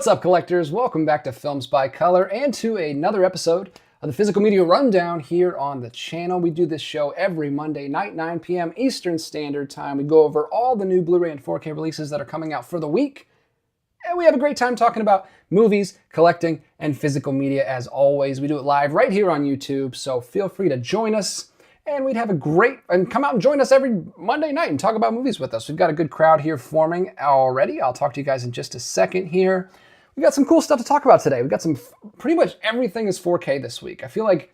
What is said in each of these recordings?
What's up, collectors? Welcome back to Films by Color and to another episode of the Physical Media Rundown here on the channel. We do this show every Monday night, 9 p.m. Eastern Standard Time. We go over all the new Blu-ray and 4K releases that are coming out for the week. And we have a great time talking about movies, collecting, and physical media as always. We do it live right here on YouTube, so feel free to join us. And we'd have a great, and come out and join us every Monday night and talk about movies with us. We've got a good crowd here forming already. I'll talk to you guys in just a second here. We got some cool stuff to talk about today. We've got pretty much everything is 4K this week. I feel like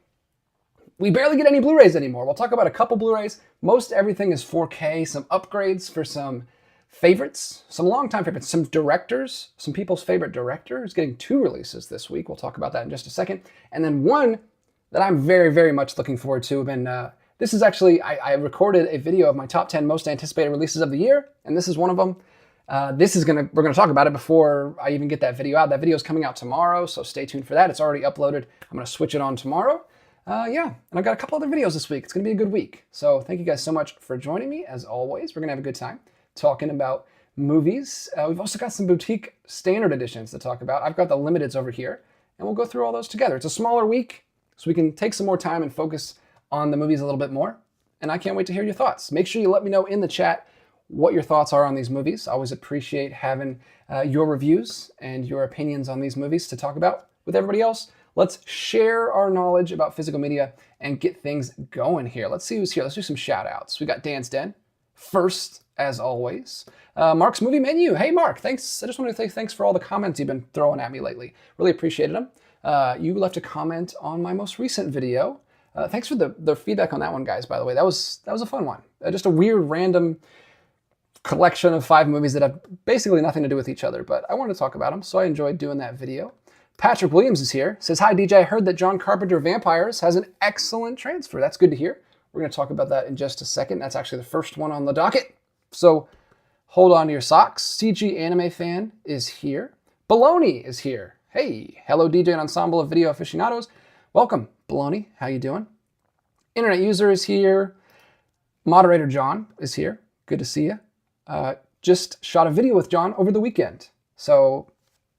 we barely get any Blu-rays anymore. We'll talk about a couple Blu-rays. Most everything is 4K, some upgrades for some favorites, some longtime favorites, some directors, some people's favorite director is getting 2 releases this week. We'll talk about that in just a second. And then one that I'm very, very much looking forward to. This is actually, I recorded a video of my top 10 most anticipated releases of the year, and this is one of them. We're gonna talk about it before I even get that video out. That video is coming out tomorrow, so stay tuned for that. It's already uploaded. I'm gonna switch it on tomorrow. And I've got a couple other videos this week. It's gonna be a good week. So thank you guys so much for joining me. As always, we're gonna have a good time talking about movies. We've also got some boutique standard editions to talk about. I've got the limiteds over here, and we'll go through all those together. It's a smaller week, so we can take some more time and focus on the movies a little bit more. And I can't wait to hear your thoughts. Make sure you let me know in the chat what your thoughts are on these movies. I always appreciate having your reviews and your opinions on these movies to talk about with everybody else. Let's share our knowledge about physical media and get things going here. Let's see who's here. Let's do some shout outs. We got Dan's Den first, as always. Mark's Movie Menu. Hey, Mark, thanks. I just wanted to say thanks for all the comments you've been throwing at me lately. Really appreciated them. You left a comment on my most recent video. Thanks for the feedback on that one, guys, by the way. That was a fun one. Just a weird, random collection of 5 movies that have basically nothing to do with each other, but I wanted to talk about them, so I enjoyed doing that video. Patrick Williams is here. Says, hi, DJ. I heard that John Carpenter Vampires has an excellent transfer. That's good to hear. We're going to talk about that in just a second. That's actually the first one on the docket. So hold on to your socks. CG Anime Fan is here. Baloney is here. Hey, hello, DJ and Ensemble of Video Aficionados. Welcome, Baloney. How you doing? Internet User is here. Moderator John is here. Good to see you. Just shot a video with John over the weekend, so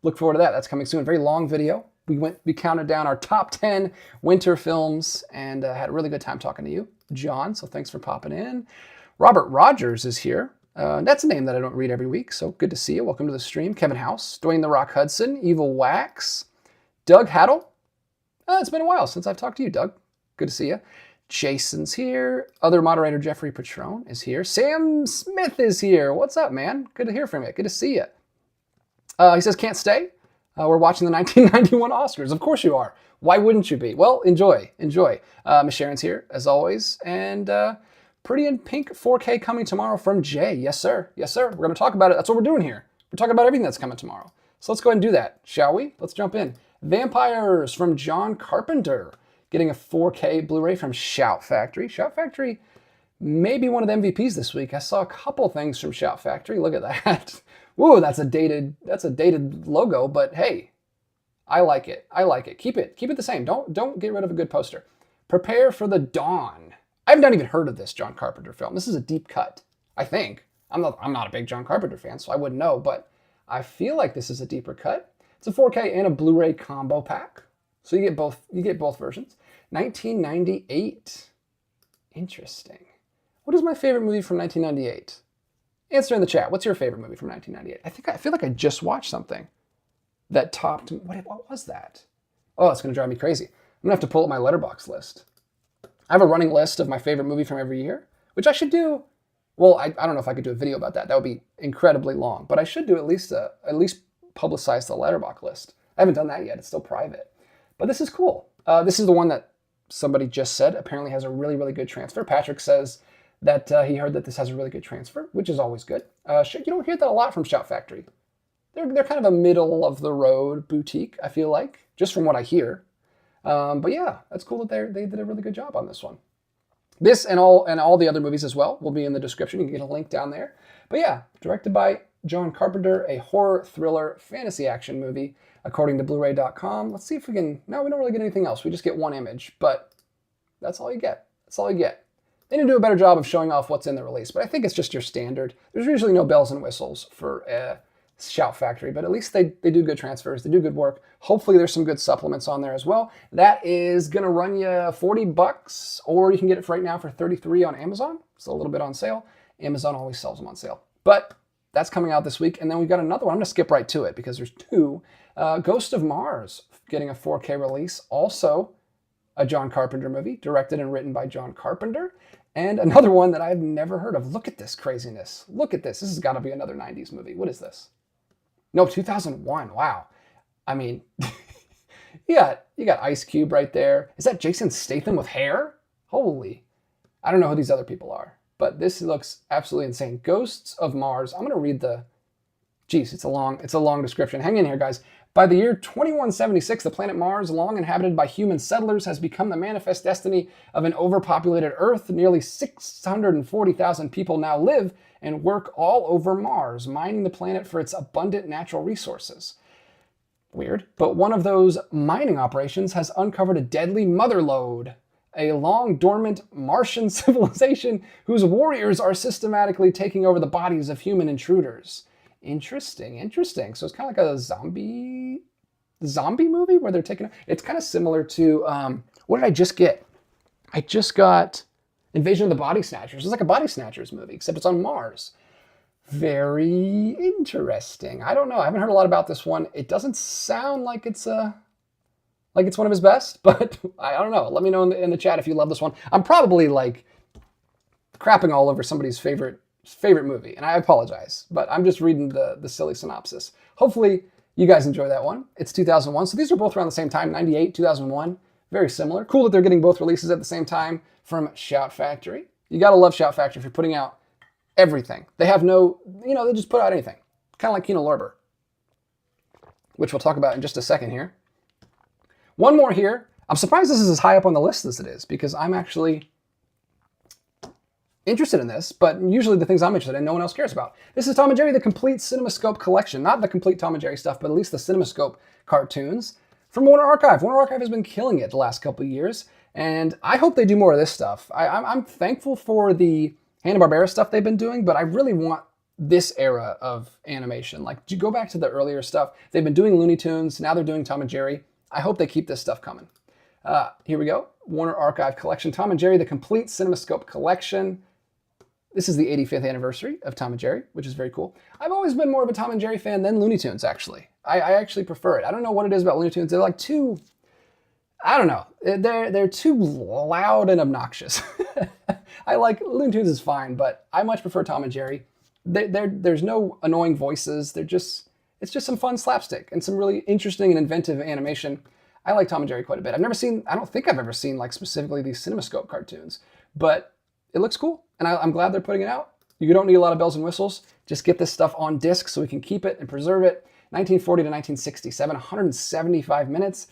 look forward to that. That's coming soon. Very long video. We counted down our top 10 winter films and had a really good time talking to you, John. So thanks for popping in. Robert Rogers is here. That's a name that I don't read every week, so good to see you. Welcome to the stream. Kevin House, Dwayne The Rock Hudson, Evil Wax, Doug Haddle. It's been a while since I've talked to you, Doug. Good to see you. Jason's here. Other moderator Jeffrey Patron is here. Sam Smith is here. What's up, man? Good to hear from you. Good to see you. He says, can't stay. We're watching the 1991 Oscars. Of course you are. Why wouldn't you be? Well, enjoy. Miss Sharon's here, as always. And Pretty in Pink 4K coming tomorrow from Jay. Yes, sir. Yes, sir. We're going to talk about it. That's what we're doing here. We're talking about everything that's coming tomorrow. So let's go ahead and do that, shall we? Let's jump in. Vampires from John Carpenter. Getting a 4K Blu-ray from Shout Factory. Shout Factory may be one of the MVPs this week. I saw a couple things from Shout Factory. Look at that. Whoa, that's a dated logo, but hey, I like it. Keep it the same. Don't get rid of a good poster. Prepare for the Dawn. I've not even heard of this John Carpenter film. This is a deep cut, I think. I'm not a big John Carpenter fan, so I wouldn't know, but I feel like this is a deeper cut. It's a 4K and a Blu-ray combo pack. So you get both versions. 1998. Interesting. What is my favorite movie from 1998? Answer in the chat. What's your favorite movie from 1998? I feel like I just watched something that topped. What was that? Oh, it's going to drive me crazy. I'm going to have to pull up my Letterboxd list. I have a running list of my favorite movie from every year, which I should do. Well, I don't know if I could do a video about that. That would be incredibly long, but I should do at least publicize the Letterboxd list. I haven't done that yet. It's still private. But this is cool. This is the one that somebody just said apparently has a really, really good transfer. Patrick says that he heard that this has a really good transfer, which is always good. You don't hear that a lot from Shout Factory. They're kind of a middle-of-the-road boutique, I feel like, just from what I hear. But yeah, that's cool that they did a really good job on this one. This and all the other movies as well will be in the description. You can get a link down there. But yeah, directed by John Carpenter, a horror, thriller, fantasy action movie, according to Blu-ray.com. Let's see if we can... No, we don't really get anything else. We just get one image, but that's all you get. That's all you get. They need to do a better job of showing off what's in the release, but I think it's just your standard. There's usually no bells and whistles for Shout Factory, but at least they do good transfers. They do good work. Hopefully there's some good supplements on there as well. That is going to run you $40, or you can get it for right now for $33 on Amazon. It's a little bit on sale. Amazon always sells them on sale. But that's coming out this week. And then we've got another one. I'm going to skip right to it because there's two. Ghost of Mars getting a 4K release. Also a John Carpenter movie, directed and written by John Carpenter. And another one that I've never heard of. Look at this craziness. Look at this. This has got to be another 90s movie. What is this? No, 2001. Wow. I mean, you got Ice Cube right there. Is that Jason Statham with hair? Holy. I don't know who these other people are, but this looks absolutely insane. Ghosts of Mars. I'm going to read the... Geez, it's a long description. Hang in here, guys. By the year 2176, the planet Mars, long inhabited by human settlers, has become the manifest destiny of an overpopulated Earth. Nearly 640,000 people now live and work all over Mars, mining the planet for its abundant natural resources. Weird. But one of those mining operations has uncovered a deadly mother lode, a long dormant Martian civilization whose warriors are systematically taking over the bodies of human intruders. Interesting. So it's kind of like a zombie movie where they're taking... It's kind of similar to... what did I just get? I just got Invasion of the Body Snatchers. It's like a Body Snatchers movie, except it's on Mars. Very interesting. I don't know. I haven't heard a lot about this one. It doesn't sound like it's one of his best, but I don't know. Let me know in the chat if you love this one. I'm probably like crapping all over somebody's favorite movie, and I apologize, but I'm just reading the silly synopsis. Hopefully you guys enjoy that one. It's 2001, so these are both around the same time, 98, 2001. Very similar. Cool that they're getting both releases at the same time from Shout Factory. You gotta love Shout Factory if you're putting out everything. They have no, they just put out anything. Kind of like Kino Lorber, which we'll talk about in just a second here. One more here. I'm surprised this is as high up on the list as it is, because I'm actually interested in this, but usually the things I'm interested in, no one else cares about. This is Tom and Jerry, the complete Cinemascope collection. Not the complete Tom and Jerry stuff, but at least the Cinemascope cartoons from Warner Archive. Warner Archive has been killing it the last couple of years, and I hope they do more of this stuff. I'm thankful for the Hanna-Barbera stuff they've been doing, but I really want this era of animation. Like, you go back to the earlier stuff. They've been doing Looney Tunes, now they're doing Tom and Jerry. I hope they keep this stuff coming. Here we go. Warner Archive collection. Tom and Jerry, the complete Cinemascope collection. This is the 85th anniversary of Tom and Jerry, which is very cool. I've always been more of a Tom and Jerry fan than Looney Tunes, actually. I actually prefer it. I don't know what it is about Looney Tunes. They're like too... I don't know. They're too loud and obnoxious. I like... Looney Tunes is fine, but I much prefer Tom and Jerry. There's no annoying voices. It's just some fun slapstick and some really interesting and inventive animation. I like Tom and Jerry quite a bit. I don't think I've ever seen like specifically these Cinemascope cartoons, but it looks cool, and I'm glad they're putting it out. You don't need a lot of bells and whistles. Just get this stuff on disc so we can keep it and preserve it. 1940 to 1967, 175 minutes.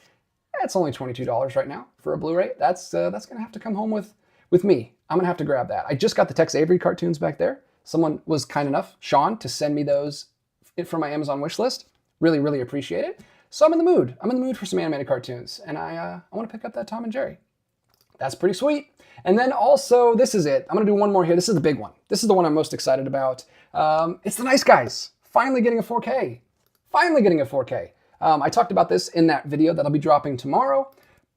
That's only $22 right now for a Blu-ray. That's gonna have to come home with me. I'm gonna have to grab that. I just got the Tex Avery cartoons back there. Someone was kind enough, Sean, to send me those from my Amazon wish list. Really, really appreciate it. So I'm in the mood. I'm in the mood for some animated cartoons, and I want to pick up that Tom and Jerry. That's pretty sweet. And then also, this is it. I'm going to do one more here. This is the big one. This is the one I'm most excited about. It's The Nice Guys. Finally getting a 4K. Finally getting a 4K. I talked about this in that video that I'll be dropping tomorrow,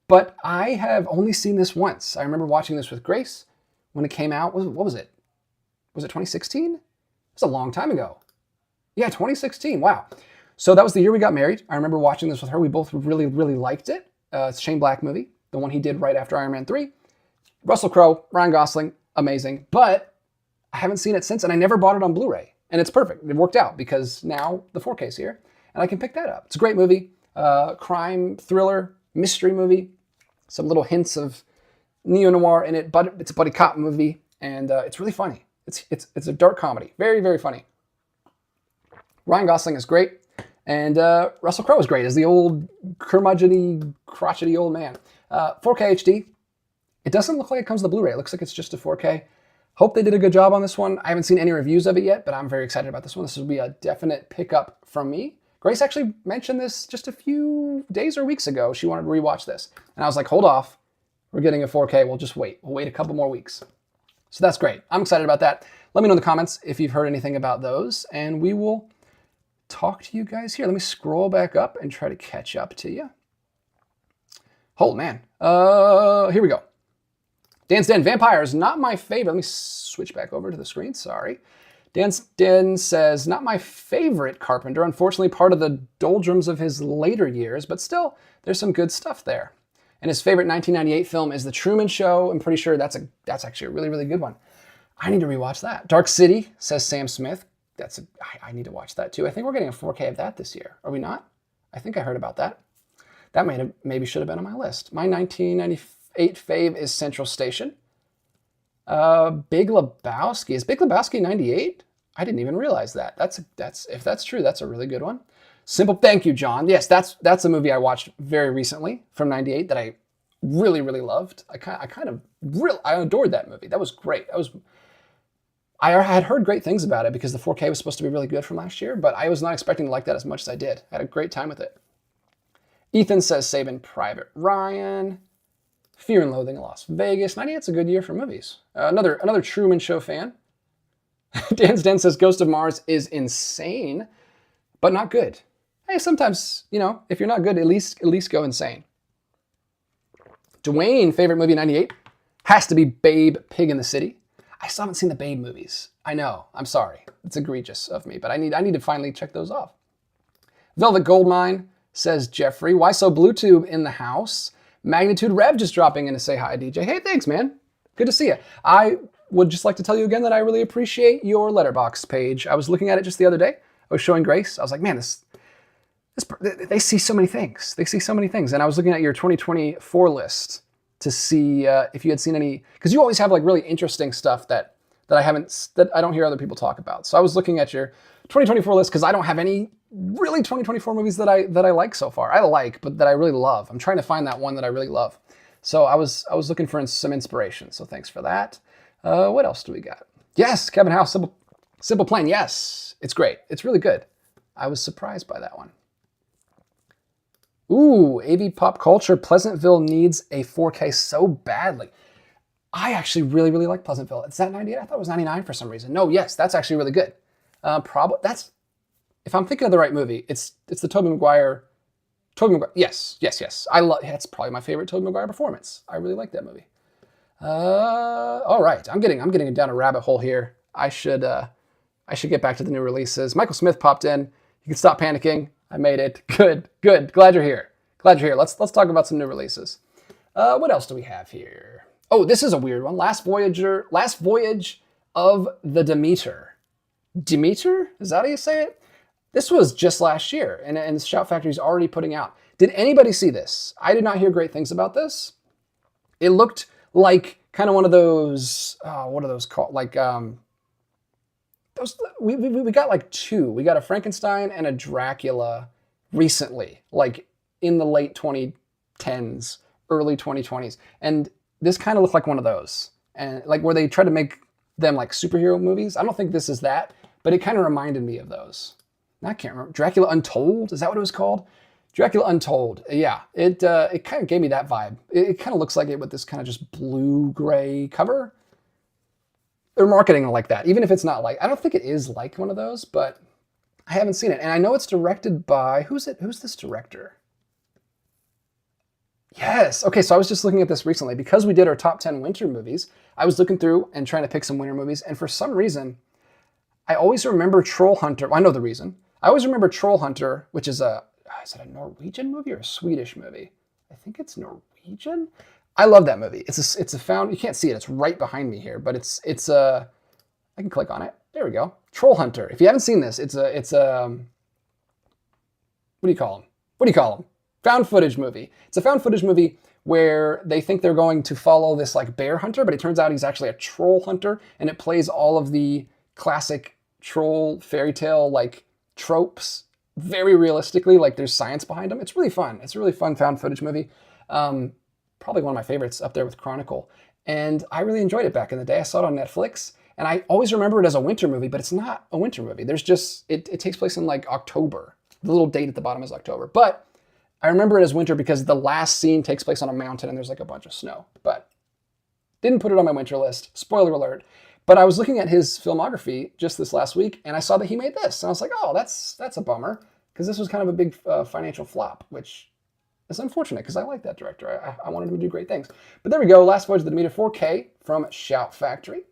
but I have only seen this once. I remember watching this with Grace when it came out. What was it? Was it 2016? It was a long time ago. Yeah, 2016. Wow. So that was the year we got married. I remember watching this with her. We both really, really liked it. It's a Shane Black movie, the one he did right after Iron Man 3. Russell Crowe, Ryan Gosling, amazing. But I haven't seen it since, and I never bought it on Blu-ray. And it's perfect. It worked out because now the 4K's here, and I can pick that up. It's a great movie. Crime, thriller, mystery movie. Some little hints of neo-noir in it, but it's a buddy cop movie, and it's really funny. It's a dark comedy. Very, very funny. Ryan Gosling is great. And Russell Crowe is great as the old curmudgeon-y, crotchety old man. 4K HD. It doesn't look like it comes with the Blu-ray. It looks like it's just a 4K. Hope they did a good job on this one. I haven't seen any reviews of it yet, but I'm very excited about this one. This will be a definite pickup from me. Grace actually mentioned this just a few days or weeks ago. She wanted to rewatch this. And I was like, hold off. We're getting a 4K. We'll just wait. We'll wait a couple more weeks. So that's great. I'm excited about that. Let me know in the comments if you've heard anything about those, and we will talk to you guys here. Let me scroll back up and try to catch up to you. Oh, man. Here we go. Dan's Den, Vampires, not my favorite. Let me switch back over to the screen. Sorry. Dan's Den says, not my favorite Carpenter. Unfortunately, part of the doldrums of his later years, but still, there's some good stuff there. And his favorite 1998 film is The Truman Show. I'm pretty sure that's actually a really, really good one. I need to rewatch that. Dark City, says Sam Smith. I need to watch that too. I think we're getting a 4K of that this year. Are we not? I think I heard about that. That maybe should have been on my list. My 1998 fave is Central Station. Big Lebowski. Is Big Lebowski 98? I didn't even realize that. If that's true, that's a really good one. Thank you, John. Yes, that's a movie I watched very recently from 98 that I really, really loved. I adored that movie. That was great. I had heard great things about it because the 4K was supposed to be really good from last year, but I was not expecting to like that as much as I did. I had a great time with it. Ethan says Saving Private Ryan. Fear and Loathing in Las Vegas. 98's a good year for movies. Another Truman Show fan. Dan's Den says Ghost of Mars is insane, but not good. Hey, sometimes, if you're not good, at least go insane. Dwayne, favorite movie 98, has to be Babe, Pig in the City. I still haven't seen the Babe movies. I know, I'm sorry. It's egregious of me, but I need to finally check those off. Velvet Goldmine, says Jeffrey. Why so Bluetooth in the house? Magnitude Rev just dropping in to say hi, DJ. Hey, thanks, man. Good to see you. I would just like to tell you again that I really appreciate your Letterboxd page. I was looking at it just the other day. I was showing Grace. I was like, man, they see so many things. They see so many things. And I was looking at your 2024 list to see if you had seen any, because you always have like really interesting stuff that I don't hear other people talk about. So I was looking at your 2024 list because I don't have any really 2024 movies that I like so far. But that I really love. I'm trying to find that one that I really love. So I was looking for some inspiration. So thanks for that. What else do we got? Yes, Kevin House, Simple Plan. Yes, it's great. It's really good. I was surprised by that one. Ooh, AV Pop Culture. Pleasantville needs a 4K so badly. I actually really, really like Pleasantville. Is that 98? I thought it was 99 for some reason. No, yes, that's actually really good. If I'm thinking of the right movie, it's the Tobey Maguire. Yes. That's probably my favorite Tobey Maguire performance. I really like that movie. All right, I'm getting down a rabbit hole here. I should get back to the new releases. Michael Smith popped in. You can stop panicking. I made it. Good. Glad you're here. Let's talk about some new releases. What else do we have here? Oh, this is a weird one. Last Voyage of the Demeter. Demeter? Is that how you say it? This was just last year, and Shout Factory's already putting out. Did anybody see this? I did not hear great things about this. It looked like kind of one of those, what are those called? Like, we got like two. We got a Frankenstein and a Dracula recently, like in the late 2010s, early 2020s. And this kind of looked like one of those. And like where they try to make them like superhero movies. I don't think this is that, but it kind of reminded me of those. I can't remember. Dracula Untold? Is that what it was called? Dracula Untold. Yeah, it kind of gave me that vibe. It kind of looks like it with this kind of just blue-gray cover. They're marketing it like that, even if it's not like, I don't think it is like one of those, but I haven't seen it. And I know it's directed by, who's this director? Yes. Okay, so I was just looking at this recently. Because we did our top 10 winter movies, I was looking through and trying to pick some winter movies, and for some reason, I always remember Troll Hunter. Well, I know the reason. I always remember Troll Hunter, which is it a Norwegian movie or a Swedish movie? I think it's Norwegian. I love that movie. It's a found. You can't see it. It's right behind me here, but it's I can click on it. There we go. Troll Hunter. If you haven't seen this, it's a what do you call them? Found footage movie. It's a found footage movie where they think they're going to follow this like bear hunter, but it turns out he's actually a troll hunter, and it plays all of the classic troll fairy tale like tropes very realistically. Like there's science behind them. It's really fun. It's a really fun found footage movie. Probably one of my favorites, up there with Chronicle. And I really enjoyed it back in the day. I saw it on Netflix, and I always remember it as a winter movie, but it's not a winter movie. There's just, it takes place in like October. The little date at the bottom is October. But I remember it as winter because the last scene takes place on a mountain and there's like a bunch of snow. But didn't put it on my winter list. Spoiler alert. But I was looking at his filmography just this last week, and I saw that he made this. And I was like, oh, that's a bummer, because this was kind of a big financial flop, which is unfortunate, because I like that director. I wanted him to do great things. But there we go, Last Voyage of the Demeter 4K from Shout Factory.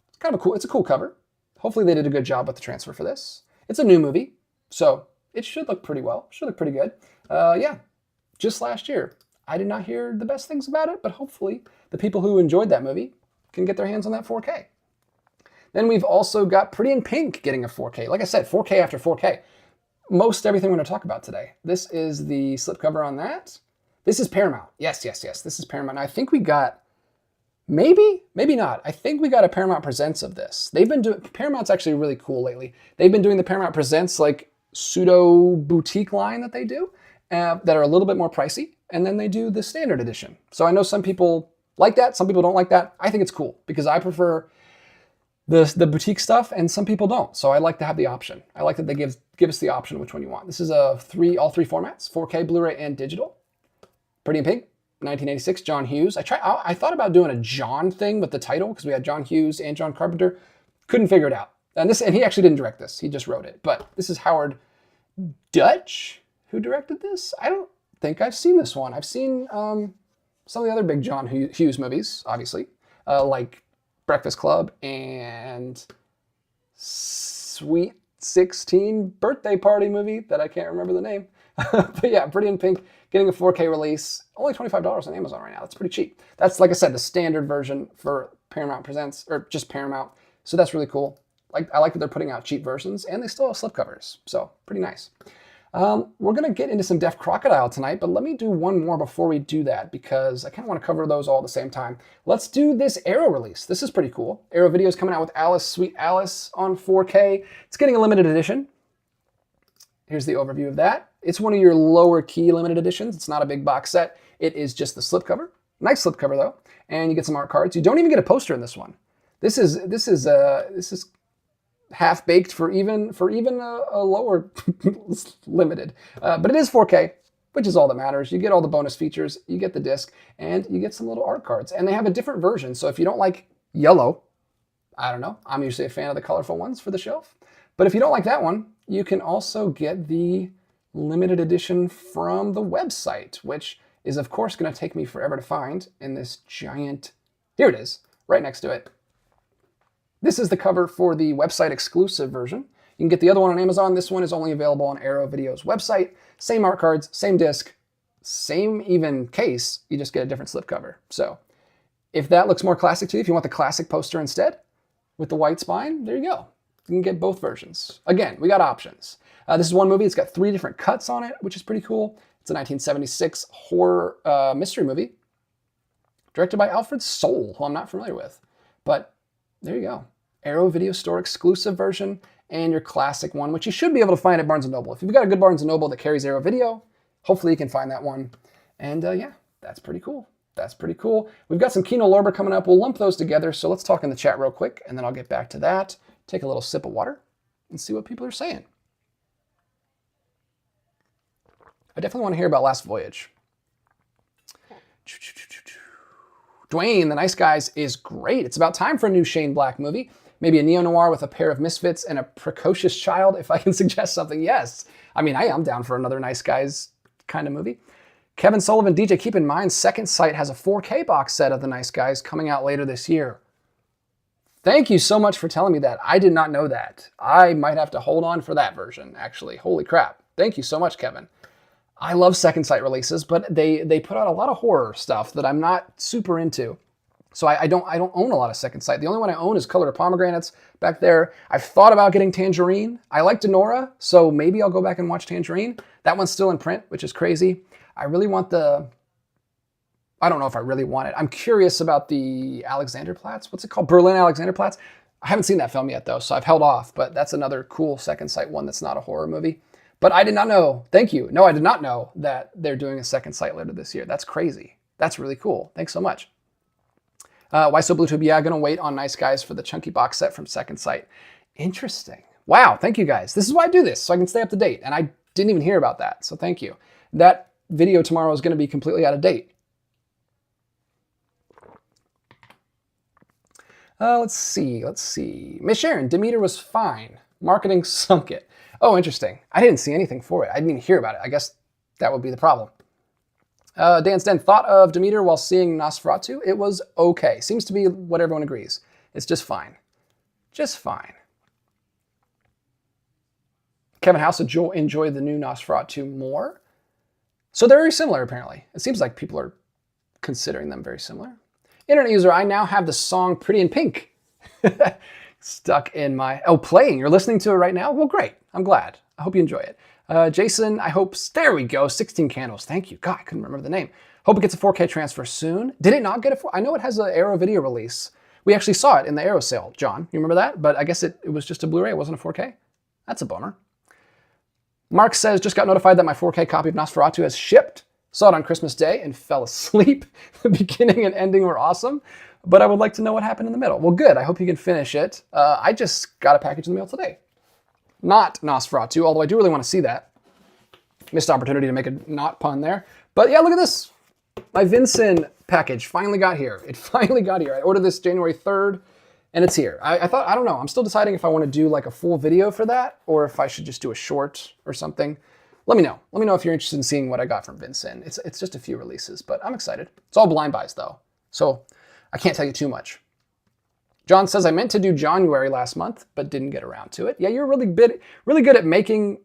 It's kind of it's a cool cover. Hopefully they did a good job with the transfer for this. It's a new movie, so it should look pretty well. Should look pretty good. Yeah, just last year. I did not hear the best things about it, but hopefully the people who enjoyed that movie can get their hands on that 4K. Then we've also got Pretty in Pink getting a 4K. Like I said, 4K after 4K. Most everything we're going to talk about today. This is the slipcover on that. This is Paramount. Yes. This is Paramount. Now, I think we got, maybe not. I think we got a Paramount Presents of this. They've been doing, Paramount's actually really cool lately. They've been doing the Paramount Presents like pseudo boutique line that they do that are a little bit more pricey. And then they do the standard edition. So I know some people like that. Some people don't like that. I think it's cool because I prefer the boutique stuff, and some people don't. So I like to have the option. I like that they give us the option of which one you want. This is all three formats: 4K, Blu-ray, and digital. Pretty in Pink, 1986, John Hughes. I thought about doing a John thing with the title because we had John Hughes and John Carpenter. Couldn't figure it out. And he actually didn't direct this. He just wrote it. But this is Howard Dutch who directed this. I don't think I've seen this one. I've seen some of the other big John Hughes movies, obviously, like Breakfast Club and Sweet 16 birthday party movie that I can't remember the name. But yeah, Pretty in Pink getting a 4K release. Only $25 on Amazon right now. That's pretty cheap. That's, like I said, the standard version for Paramount Presents, or just Paramount. So that's really cool. I like that they're putting out cheap versions, and they still have slipcovers. So pretty nice. We're going to get into some Deaf Crocodile tonight, but let me do one more before we do that because I kind of want to cover those all at the same time. Let's do this Arrow release. This is pretty cool. Arrow Video is coming out with Alice, Sweet Alice on 4K. It's getting a limited edition. Here's the overview of that. It's one of your lower key limited editions. It's not a big box set. It is just the slipcover. Nice slipcover though. And you get some art cards. You don't even get a poster in this one. This is half-baked for even a lower limited. But it is 4K, which is all that matters. You get all the bonus features, you get the disc, and you get some little art cards. And they have a different version, so if you don't like yellow, I don't know, I'm usually a fan of the colorful ones for the shelf. But if you don't like that one, you can also get the limited edition from the website, which is, of course, going to take me forever to find in this giant... Here it is, right next to it. This is the cover for the website exclusive version. You can get the other one on Amazon. This one is only available on Arrow Video's website. Same art cards, same disc, same even case. You just get a different slipcover. So if that looks more classic to you, if you want the classic poster instead with the white spine, there you go. You can get both versions. Again, we got options. This is one movie. It's got 3 different cuts on it, which is pretty cool. It's a 1976 horror mystery movie directed by Alfred Soule, who I'm not familiar with. But there you go. Arrow Video Store exclusive version and your classic one, which you should be able to find at Barnes & Noble. If you've got a good Barnes & Noble that carries Arrow Video, hopefully you can find that one. And yeah, that's pretty cool. That's pretty cool. We've got some Kino Lorber coming up. We'll lump those together. So let's talk in the chat real quick, and then I'll get back to that. Take a little sip of water and see what people are saying. I definitely want to hear about Last Voyage. Dwayne, The Nice Guys is great. It's about time for a new Shane Black movie. Maybe a neo-noir with a pair of misfits and a precocious child, if I can suggest something. Yes. I mean, I am down for another Nice Guys kind of movie. Kevin Sullivan, DJ, keep in mind, Second Sight has a 4K box set of The Nice Guys coming out later this year. Thank you so much for telling me that. I did not know that. I might have to hold on for that version, actually. Holy crap. Thank you so much, Kevin. I love Second Sight releases, but they put out a lot of horror stuff that I'm not super into. So I don't own a lot of Second Sight. The only one I own is Color of Pomegranates back there. I've thought about getting Tangerine. I like Denora, so maybe I'll go back and watch Tangerine. That one's still in print, which is crazy. I really want I don't know if I really want it. I'm curious about the Alexanderplatz. What's it called? Berlin Alexanderplatz. I haven't seen that film yet, though, so I've held off. But that's another cool Second Sight one that's not a horror movie. But I did not know. Thank you. No, I did not know that they're doing a Second Sight later this year. That's crazy. That's really cool. Thanks so much. Why So Bluetooth? Yeah, gonna wait on Nice Guys for the chunky box set from Second Sight. Interesting. Wow, thank you guys. This is why I do this, so I can stay up to date. And I didn't even hear about that, so thank you. That video tomorrow is gonna be completely out of date. Let's see. Miss Sharon, Demeter was fine. Marketing sunk it. Oh, interesting. I didn't see anything for it. I didn't even hear about it. I guess that would be the problem. Dan's Den, thought of Demeter while seeing Nosferatu. It was okay. Seems to be what everyone agrees. It's just fine. Just fine. Kevin House enjoyed the new Nosferatu more. So they're very similar, apparently. It seems like people are considering them very similar. Internet user, I now have the song Pretty in Pink stuck in my... Oh, playing. You're listening to it right now? Well, great. I'm glad. I hope you enjoy it. Jason, I hope... There we go. 16 Candles. Thank you. God, I couldn't remember the name. Hope it gets a 4K transfer soon. Did it not get a 4K? I know it has an Arrow video release. We actually saw it in the Arrow sale, John. You remember that? But I guess it was just a Blu-ray. It wasn't a 4K. That's a bummer. Mark says, just got notified that my 4K copy of Nosferatu has shipped. Saw it on Christmas Day and fell asleep. The beginning and ending were awesome, but I would like to know what happened in the middle. Well, good. I hope you can finish it. I just got a package in the mail today. Not Nosferatu, although I do really want to see that. Missed opportunity to make a not pun there. But yeah, look at this. My Vincent package finally got here. It finally got here. I ordered this January 3rd, and it's here. I thought, I don't know. I'm still deciding if I want to do like a full video for that or if I should just do a short or something. Let me know. Let me know if you're interested in seeing what I got from Vincent. It's just a few releases, but I'm excited. It's all blind buys though, so I can't tell you too much. John says, I meant to do January last month, but didn't get around to it. Yeah, you're really good at making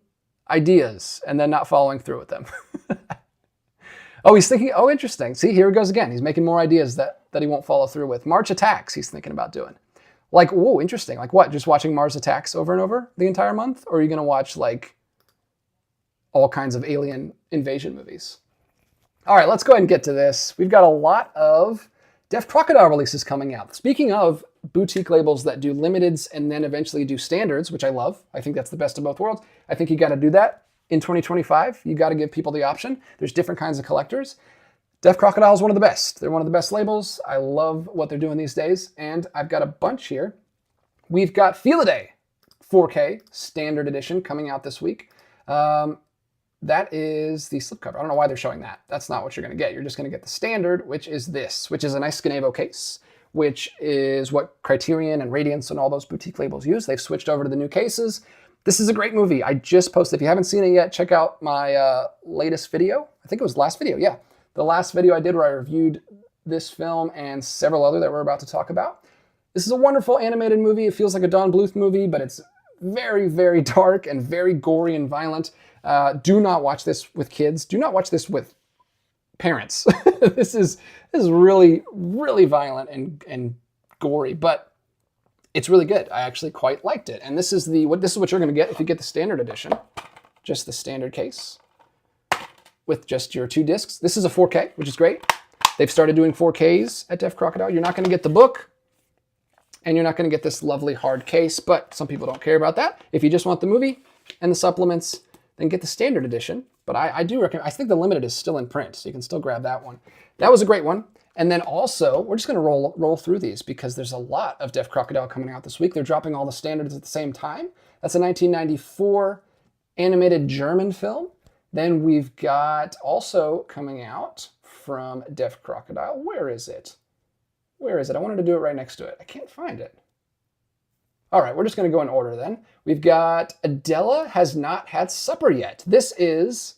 ideas and then not following through with them. Oh, he's thinking, oh, interesting. See, here he goes again. He's making more ideas that he won't follow through with. March Attacks, he's thinking about doing. Like, whoa, interesting. Like what, just watching Mars Attacks over and over the entire month? Or are you going to watch like all kinds of alien invasion movies? All right, let's go ahead and get to this. We've got a lot of Def Crocodile releases coming out. Speaking of boutique labels that do limiteds and then eventually do standards, which I love. I think that's the best of both worlds. I think you got to do that in 2025. You got to give people the option. There's different kinds of collectors. Def Crocodile is one of the best. They're one of the best labels. I love what they're doing these days, and I've got a bunch here. We've got Felidae 4K standard edition coming out this week. That is the slipcover. I don't know why they're showing that. That's not what you're going to get. You're just going to get the standard, which is this, which is a nice Scanavo case, which is what Criterion and Radiance and all those boutique labels use. They've switched over to the new cases. This is a great movie. I just posted. If you haven't seen it yet, check out my latest video. I think it was the last video. Yeah, the last video I did where I reviewed this film and several other that we're about to talk about. This is a wonderful animated movie. It feels like a Don Bluth movie, but it's very, very dark and very gory and violent. Do not watch this with kids. Do not watch this with parents. This is really, really violent and gory, but it's really good. I actually quite liked it. And this is what you're going to get if you get the standard edition. Just the standard case with just your 2 discs. This is a 4K, which is great. They've started doing 4Ks at Def Crocodile. You're not going to get the book, and you're not going to get this lovely hard case, but some people don't care about that. If you just want the movie and the supplements, then get the standard edition. But I do recommend, I think the limited is still in print, so you can still grab that one. That was a great one. And then also, we're just going to roll through these because there's a lot of Def Crocodile coming out this week. They're dropping all the standards at the same time. That's a 1994 animated German film. Then we've got also coming out from Def Crocodile. Where is it? Where is it? I wanted to do it right next to it. I can't find it. All right, we're just going to go in order then. We've got Adela Has Not Had Supper Yet. This is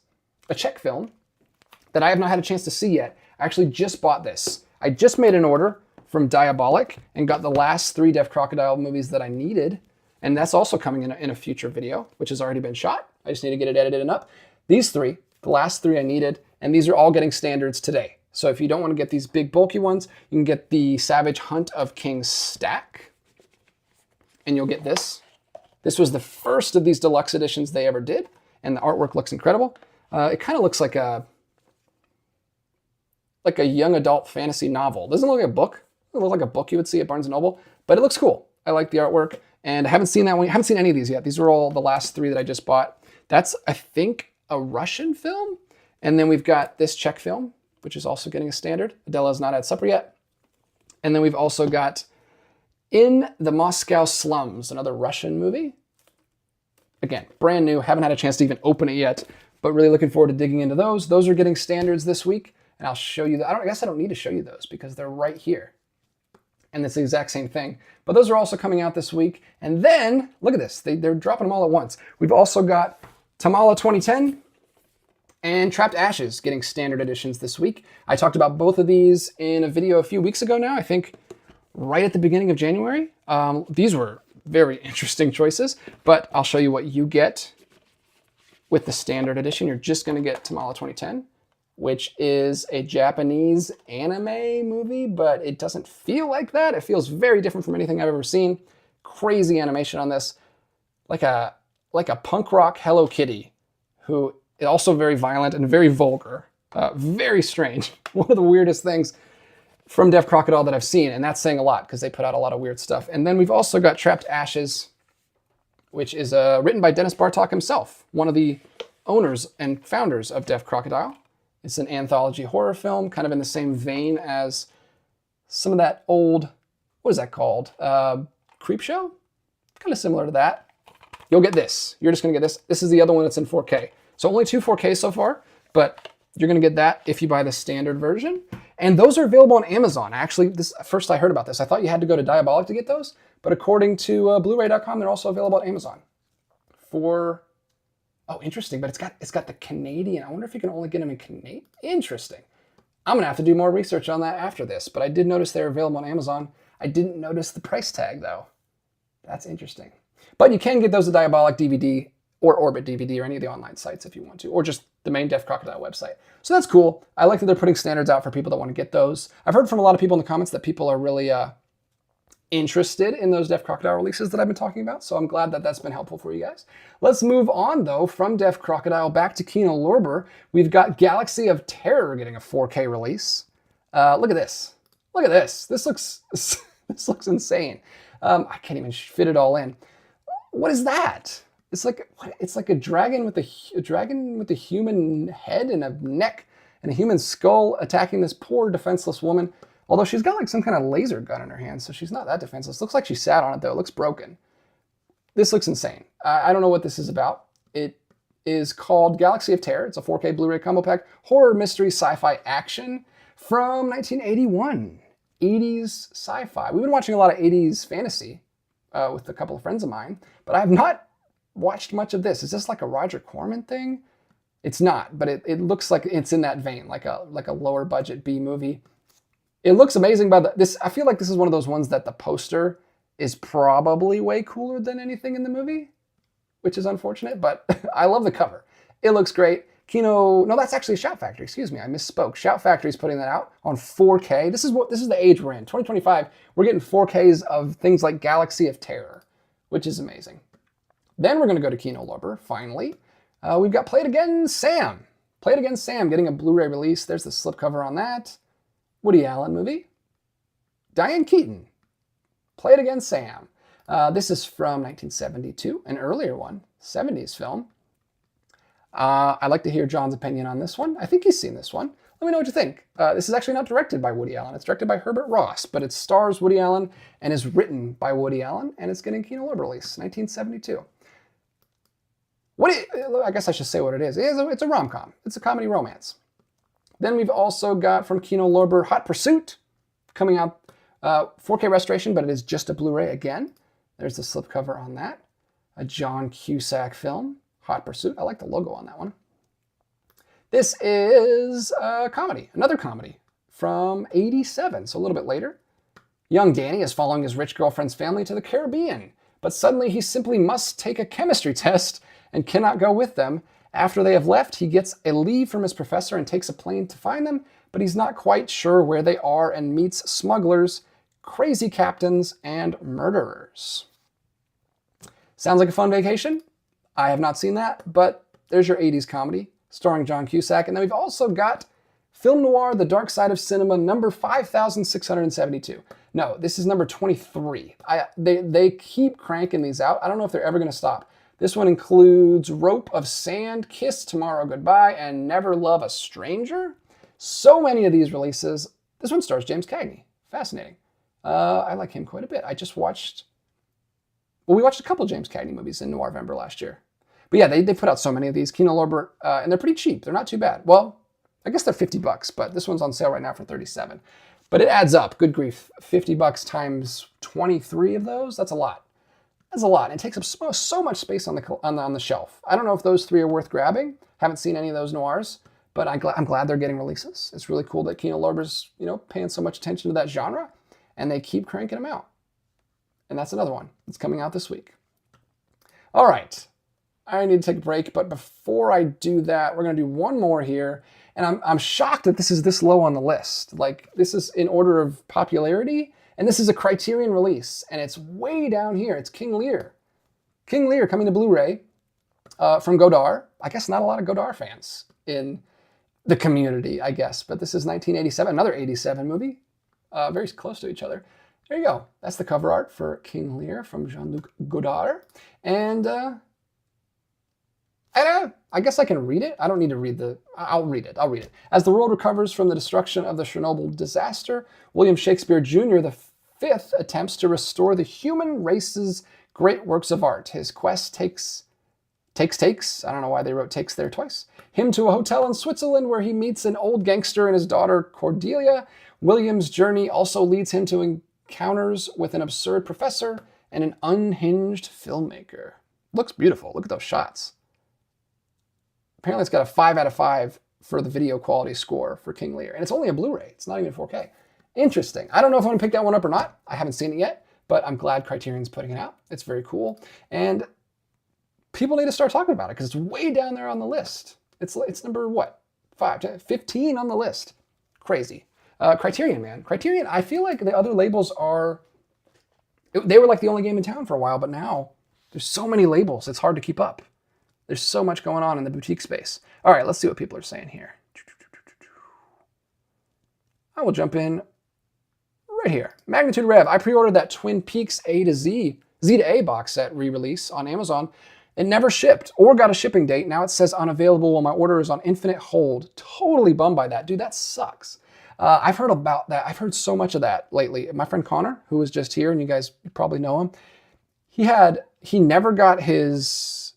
a Czech film that I have not had a chance to see yet. I actually just bought this. I just made an order from Diabolic and got the last 3 Def Crocodile movies that I needed. And that's also coming in a future video, which has already been shot. I just need to get it edited and up. These 3, the last 3 I needed, and these are all getting standards today. So if you don't want to get these big bulky ones, you can get the Savage Hunt of Kings stack. And you'll get this. This was the first of these deluxe editions they ever did, and the artwork looks incredible. It kind of looks like a young adult fantasy novel. Doesn't look like a book. It looks like a book you would see at Barnes & Noble, but it looks cool. I like the artwork, and I haven't seen that one. I haven't seen any of these yet. These are all the last 3 that I just bought. That's, I think, a Russian film, and then we've got this Czech film, which is also getting a standard. Adela Has Not Had Supper Yet. And then we've also got In the Moscow Slums, another Russian movie. Again, brand new, haven't had a chance to even open it yet, but really looking forward to digging into those. Those are getting standards this week, and I'll show you I guess I don't need to show you those because they're right here. and it's the exact same thing. But those are also coming out this week. And then, look at this, they're dropping them all at once. We've also got Tamala 2010 and Trapped Ashes getting standard editions this week. I talked about both of these in a video a few weeks ago now, I think right at the beginning of January. These were very interesting choices, but I'll show you what you get with the standard edition. You're just gonna get Tamala 2010, which is a Japanese anime movie, but it doesn't feel like that. It feels very different from anything I've ever seen. Crazy animation on this, like a punk rock Hello Kitty, who is also very violent and very vulgar. Very strange. One of the weirdest things from Deaf Crocodile that I've seen, and that's saying a lot because they put out a lot of weird stuff. And then we've also got Trapped Ashes, which is written by Dennis Bartok himself, one of the owners and founders of Deaf Crocodile. It's an anthology horror film, kind of in the same vein as some of that old, what is that called? Creepshow? Kind of similar to that. You'll get this. You're just going to get this. This is the other one that's in 4K. So only 2 4K so far, but you're going to get that if you buy the standard version. And those are available on Amazon. Actually, first I heard about this. I thought you had to go to Diabolic to get those, but according to Blu-ray.com, they're also available on Amazon for... Oh, interesting, but it's got the Canadian. I wonder if you can only get them in Canadian. Interesting. I'm going to have to do more research on that after this, but I did notice they're available on Amazon. I didn't notice the price tag, though. That's interesting. But you can get those at Diabolic DVD or Orbit DVD or any of the online sites if you want to, or just the main Deaf Crocodile website. So that's cool. I like that they're putting standards out for people that want to get those. I've heard from a lot of people in the comments that people are really interested in those Deaf Crocodile releases that I've been talking about, so I'm glad that that's been helpful for you guys. Let's move on, though, from Deaf Crocodile back to Kino Lorber. We've got Galaxy of Terror getting a 4K release. Look at this. Look at this. This looks insane. I can't even fit it all in. What is that? It's like a dragon with a human head and a neck and a human skull attacking this poor defenseless woman. Although she's got like some kind of laser gun in her hand, so she's not that defenseless. Looks like she sat on it though. It looks broken. This looks insane. I don't know what this is about. It is called Galaxy of Terror. It's a 4K Blu-ray combo pack, horror, mystery, sci-fi action from 1981. 80s sci-fi. We've been watching a lot of 80s fantasy with a couple of friends of mine, but I have not watched much of this. Is this like a Roger Corman thing? It's not, but it looks like it's in that vein, like a lower budget B movie. It looks amazing, but I feel like this is one of those ones that the poster is probably way cooler than anything in the movie, which is unfortunate, but I love the cover. It looks great. No, that's actually Shout Factory. Excuse me, I misspoke. Shout Factory's putting that out on 4K. This is the age we're in. 2025, we're getting 4Ks of things like Galaxy of Terror, which is amazing. Then we're going to go to Kino Lorber, finally. We've got Play It Again Sam. Play It Again Sam getting a Blu-ray release. There's the slipcover on that. Woody Allen movie. Diane Keaton. Play It Again Sam. This is from 1972, an earlier one, 70s film. I'd like to hear John's opinion on this one. I think he's seen this one. Let me know what you think. This is actually not directed by Woody Allen. It's directed by Herbert Ross, but it stars Woody Allen and is written by Woody Allen, and it's getting Kino Lorber release, 1972. I guess I should say what it is. It's a rom-com. It's a comedy romance. Then we've also got from Kino Lorber Hot Pursuit coming out 4K restoration, but it is just a Blu-ray again. There's the slipcover on that. A John Cusack film, Hot Pursuit. I like the logo on that one. This is a comedy, another comedy from '87, so a little bit later. Young Danny is following his rich girlfriend's family to the Caribbean, but suddenly he simply must take a chemistry test and cannot go with them. After they have left, he gets a leave from his professor and takes a plane to find them, but he's not quite sure where they are and meets smugglers, crazy captains, and murderers. Sounds like a fun vacation? I have not seen that, but there's your 80s comedy starring John Cusack. And then we've also got Film Noir, The Dark Side of Cinema, number 5,672. No, this is number 23. They keep cranking these out. I don't know if they're ever going to stop. This one includes Rope of Sand, Kiss Tomorrow Goodbye, and Never Love a Stranger. So many of these releases. This one stars James Cagney. Fascinating. I like him quite a bit. We watched a couple James Cagney movies in Noirvember last year. But yeah, they put out so many of these. Kino Lorber, and they're pretty cheap. They're not too bad. Well, I guess they're $50, but this one's on sale right now for $37. But it adds up. Good grief. $50 times 23 of those? That's a lot. That's a lot. It takes up so much space on the shelf. I don't know if those 3 are worth grabbing. Haven't seen any of those noirs, but I'm glad they're getting releases. It's really cool that Kino Lorber's, paying so much attention to that genre, and they keep cranking them out. And that's another one that's coming out this week. All right. I need to take a break, but before I do that, we're going to do one more here. And I'm shocked that this is this low on the list. Like, this is in order of popularity, and this is a Criterion release, and it's way down here. It's King Lear. King Lear coming to Blu-ray from Godard. I guess not a lot of Godard fans in the community, I guess, but this is 1987, another 87 movie, very close to each other. There you go. That's the cover art for King Lear from Jean-Luc Godard. And I guess I can read it. I don't need to read I'll read it. As the world recovers from the destruction of the Chernobyl disaster, William Shakespeare Jr. the Fifth attempts to restore the human race's great works of art. His quest takes, I don't know why they wrote takes there twice, him to a hotel in Switzerland where he meets an old gangster and his daughter Cordelia. William's journey also leads him to encounters with an absurd professor and an unhinged filmmaker. Looks beautiful. Look at those shots. Apparently it's got a 5 out of 5 for the video quality score for King Lear. And it's only a Blu-ray. It's not even 4K. Interesting. I don't know if I'm going to pick that one up or not. I haven't seen it yet, but I'm glad Criterion's putting it out. It's very cool. And people need to start talking about it because it's way down there on the list. It's number, what, 15 on the list. Crazy. Criterion, man. Criterion, I feel like the other labels they were like the only game in town for a while, but now there's so many labels, it's hard to keep up. There's so much going on in the boutique space. All right, let's see what people are saying here. I will jump in right here. Magnitude Rev. I pre-ordered that Twin Peaks Z to A box set re-release on Amazon. It never shipped or got a shipping date. Now it says unavailable while my order is on infinite hold. Totally bummed by that. Dude, that sucks. I've heard about that. I've heard so much of that lately. My friend Connor, who was just here, and you guys probably know him, he never got his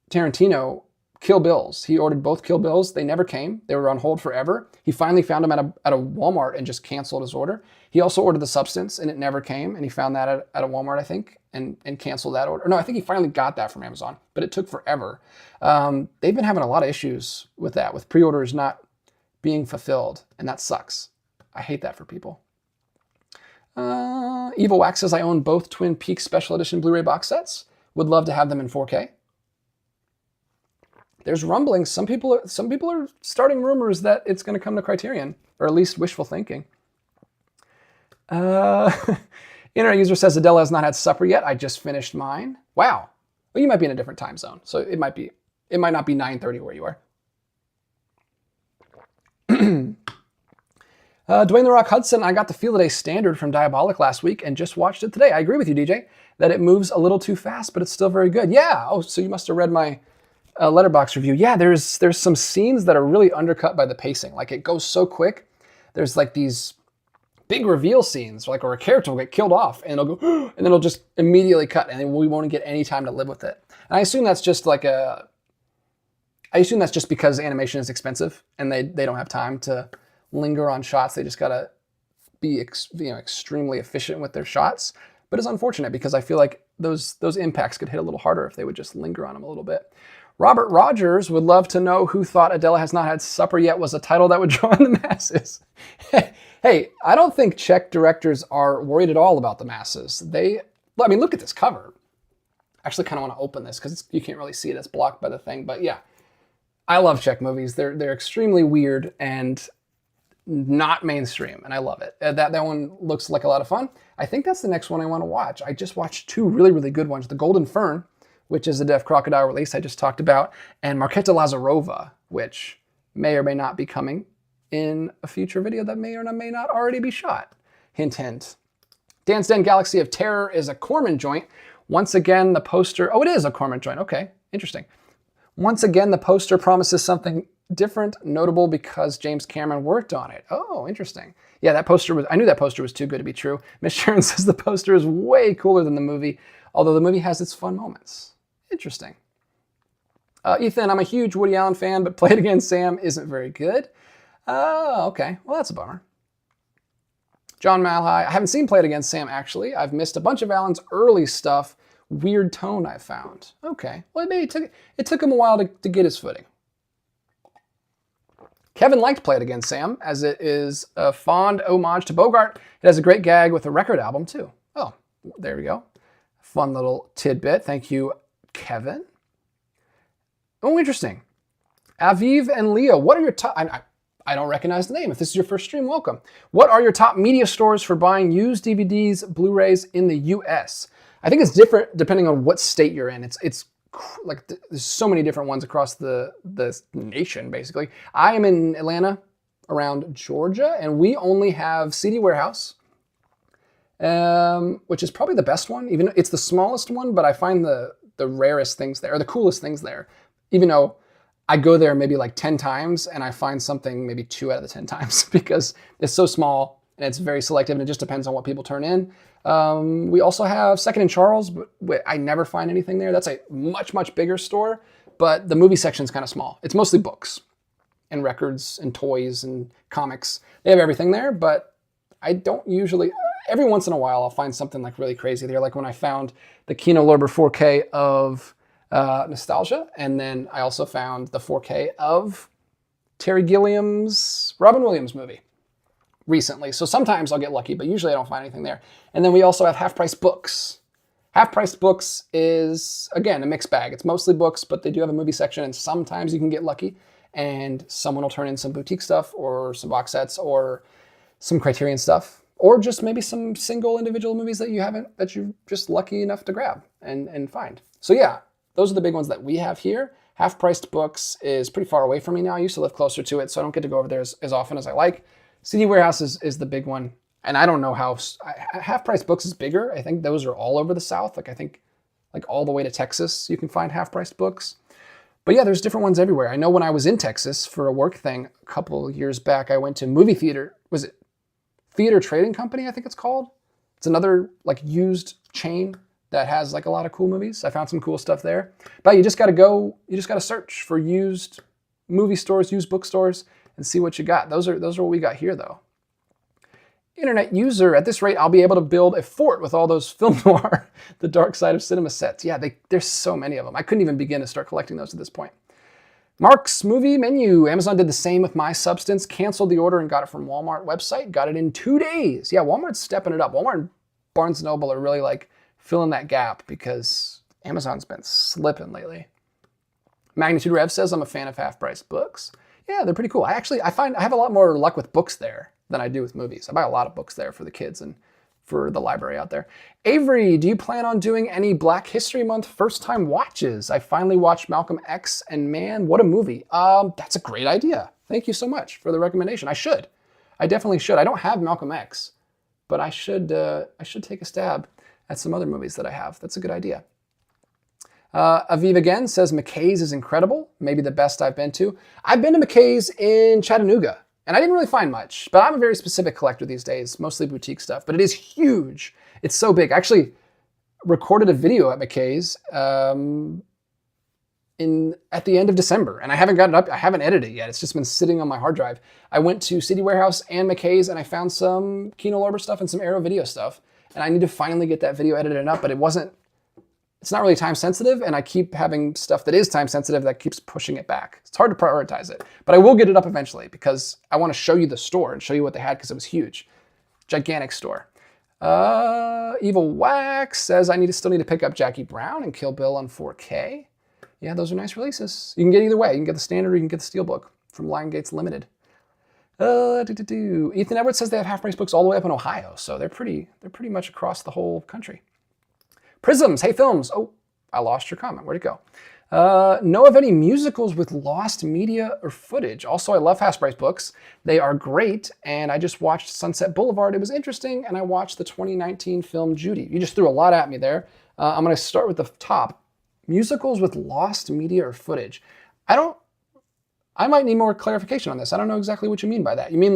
Tarantino Kill Bills. He ordered both Kill Bills. They never came. They were on hold forever. He finally found them at a Walmart and just canceled his order. He also ordered The Substance, and it never came, and he found that at a Walmart, I think, and canceled that order. No, I think he finally got that from Amazon, but it took forever. They've been having a lot of issues with that, with pre-orders not being fulfilled, and that sucks. I hate that for people. Evil Wax says, I own both Twin Peaks Special Edition Blu-ray box sets. Would love to have them in 4K. There's rumblings. Some people are starting rumors that it's going to come to Criterion, or at least wishful thinking. Internet user says Adela has not had supper yet. I just finished mine. Wow. Well, you might be in a different time zone, so it might not be 9:30 where you are. Dwayne The Rock Hudson, I got the Felidae Standard from Diabolic last week and just watched it today. I agree with you, DJ, that it moves a little too fast, but it's still very good. Yeah. Oh, so you must have read my Letterboxd review. Yeah, there's some scenes that are really undercut by the pacing. Like, it goes so quick. There's like these big reveal scenes, like, or a character will get killed off, and it'll go, and then it'll just immediately cut, and then we won't get any time to live with it. And I assume that's just because animation is expensive, and they don't have time to linger on shots. They just gotta be extremely efficient with their shots. But it's unfortunate because I feel like those impacts could hit a little harder if they would just linger on them a little bit. Robert Rogers would love to know who thought Adela Has Not Had Supper Yet was a title that would draw in the masses. Hey, I don't think Czech directors are worried at all about the masses. Look at this cover. I actually kind of want to open this because you can't really see it. It's blocked by the thing. But yeah, I love Czech movies. They're extremely weird and not mainstream, and I love it. That one looks like a lot of fun. I think that's the next one I want to watch. I just watched two really, really good ones. The Golden Fern, which is a Deaf Crocodile release I just talked about, and Marketa Lazarova, which may or may not be coming in a future video that may or may not already be shot. Hint, hint. Dan's Den Galaxy of Terror is a Corman joint. Once again, the poster... Oh, it is a Corman joint. Okay, interesting. Once again, the poster promises something different, notable because James Cameron worked on it. Oh, interesting. Yeah, I knew that poster was too good to be true. Miss Sharon says the poster is way cooler than the movie, although the movie has its fun moments. Interesting. Ethan, I'm a huge Woody Allen fan, but Play It Again, Sam isn't very good. Oh, okay. Well, that's a bummer. John Malhai, I haven't seen Play It Again, Sam, actually. I've missed a bunch of Alan's early stuff. Weird tone, I found. Okay. Well, maybe it took him a while to get his footing. Kevin liked Play It Again, Sam, as it is a fond homage to Bogart. It has a great gag with a record album, too. Oh, there we go. Fun little tidbit. Thank you, Kevin. Oh, interesting. Aviv and Leo, what are your top... I don't recognize the name. If this is your first stream, welcome. What are your top media stores for buying used DVDs, Blu-rays in the U.S.? I think it's different depending on what state you're in. It's like there's so many different ones across the nation, basically. I am in Atlanta, around Georgia, and we only have CD Warehouse, which is probably the best one. Even it's the smallest one, but I find the rarest things there, or the coolest things there, even though I go there maybe like 10 times and I find something maybe 2 out of the 10 times because it's so small and it's very selective and it just depends on what people turn in. We also have Second and Charles, but I never find anything there. That's a much, much bigger store, but the movie section is kind of small. It's mostly books and records and toys and comics. They have everything there, but I don't usually, every once in a while I'll find something like really crazy there. Like when I found the Kino Lorber 4K of Nostalgia, and then I also found the 4K of Terry Gilliam's Robin Williams movie recently. So sometimes I'll get lucky, but usually I don't find anything there. And then we also have Half Price Books. Half Price Books is, again, a mixed bag. It's mostly books, but they do have a movie section, and sometimes you can get lucky and someone will turn in some boutique stuff or some box sets or some Criterion stuff, or just maybe some single individual movies that you're just lucky enough to grab and find. So yeah, those are the big ones that we have here. Half-Priced Books is pretty far away from me now. I used to live closer to it, so I don't get to go over there as often as I like. CD Warehouse is the big one. And I don't know how... Half-Priced Books is bigger. I think those are all over the South. I think all the way to Texas, you can find Half-Priced Books. But yeah, there's different ones everywhere. I know when I was in Texas for a work thing a couple years back, I went to movie theater. Was it Theater Trading Company, I think it's called? It's another used chain that has a lot of cool movies. I found some cool stuff there. But you just got to search for used movie stores, used bookstores, and see what you got. Those are what we got here, though. Internet user, at this rate, I'll be able to build a fort with all those film noir, the dark side of cinema sets. Yeah, there's so many of them. I couldn't even begin to start collecting those at this point. Mark's Movie Menu. Amazon did the same with My Substance. Canceled the order and got it from Walmart website. Got it in 2 days. Yeah, Walmart's stepping it up. Walmart and Barnes & Noble are really filling that gap because Amazon's been slipping lately. Magnitude Rev says, I'm a fan of half-price books. Yeah, they're pretty cool. I find I have a lot more luck with books there than I do with movies. I buy a lot of books there for the kids and for the library out there. Avery, do you plan on doing any Black History Month first-time watches? I finally watched Malcolm X, and man, what a movie. That's a great idea. Thank you so much for the recommendation. I should. I definitely should. I don't have Malcolm X, but I should take a stab at some other movies that I have. That's a good idea. Aviv again says Micheaux is incredible, maybe the best I've been to. I've been to Micheaux in Chattanooga, and I didn't really find much, but I'm a very specific collector these days, mostly boutique stuff, but it is huge. It's so big. I actually recorded a video at Micheaux at the end of December, and I haven't gotten it up. I haven't edited it yet. It's just been sitting on my hard drive. I went to CD Warehouse and Micheaux, and I found some Kino Lorber stuff and some Arrow Video stuff, and I need to finally get that video edited up, but it's not really time sensitive, and I keep having stuff that is time sensitive that keeps pushing it back. It's hard to prioritize it, but I will get it up eventually because I want to show you the store and show you what they had because it was huge. Gigantic store. Evil Wax says I still need to pick up Jackie Brown and Kill Bill on 4K. Yeah, those are nice releases. You can get either way. You can get the standard or you can get the Steelbook from Lion Gates Limited. Ethan Edwards says they have half-price books all the way up in Ohio, so they're pretty much across the whole country. Prisms, hey films. Oh, I lost your comment. Where'd it go? Know of any musicals with lost media or footage? Also, I love half-price books. They are great, and I just watched Sunset Boulevard. It was interesting, and I watched the 2019 film Judy. You just threw a lot at me there. I'm going to start with the top. Musicals with lost media or footage. I might need more clarification on this. I don't know exactly what you mean by that. You mean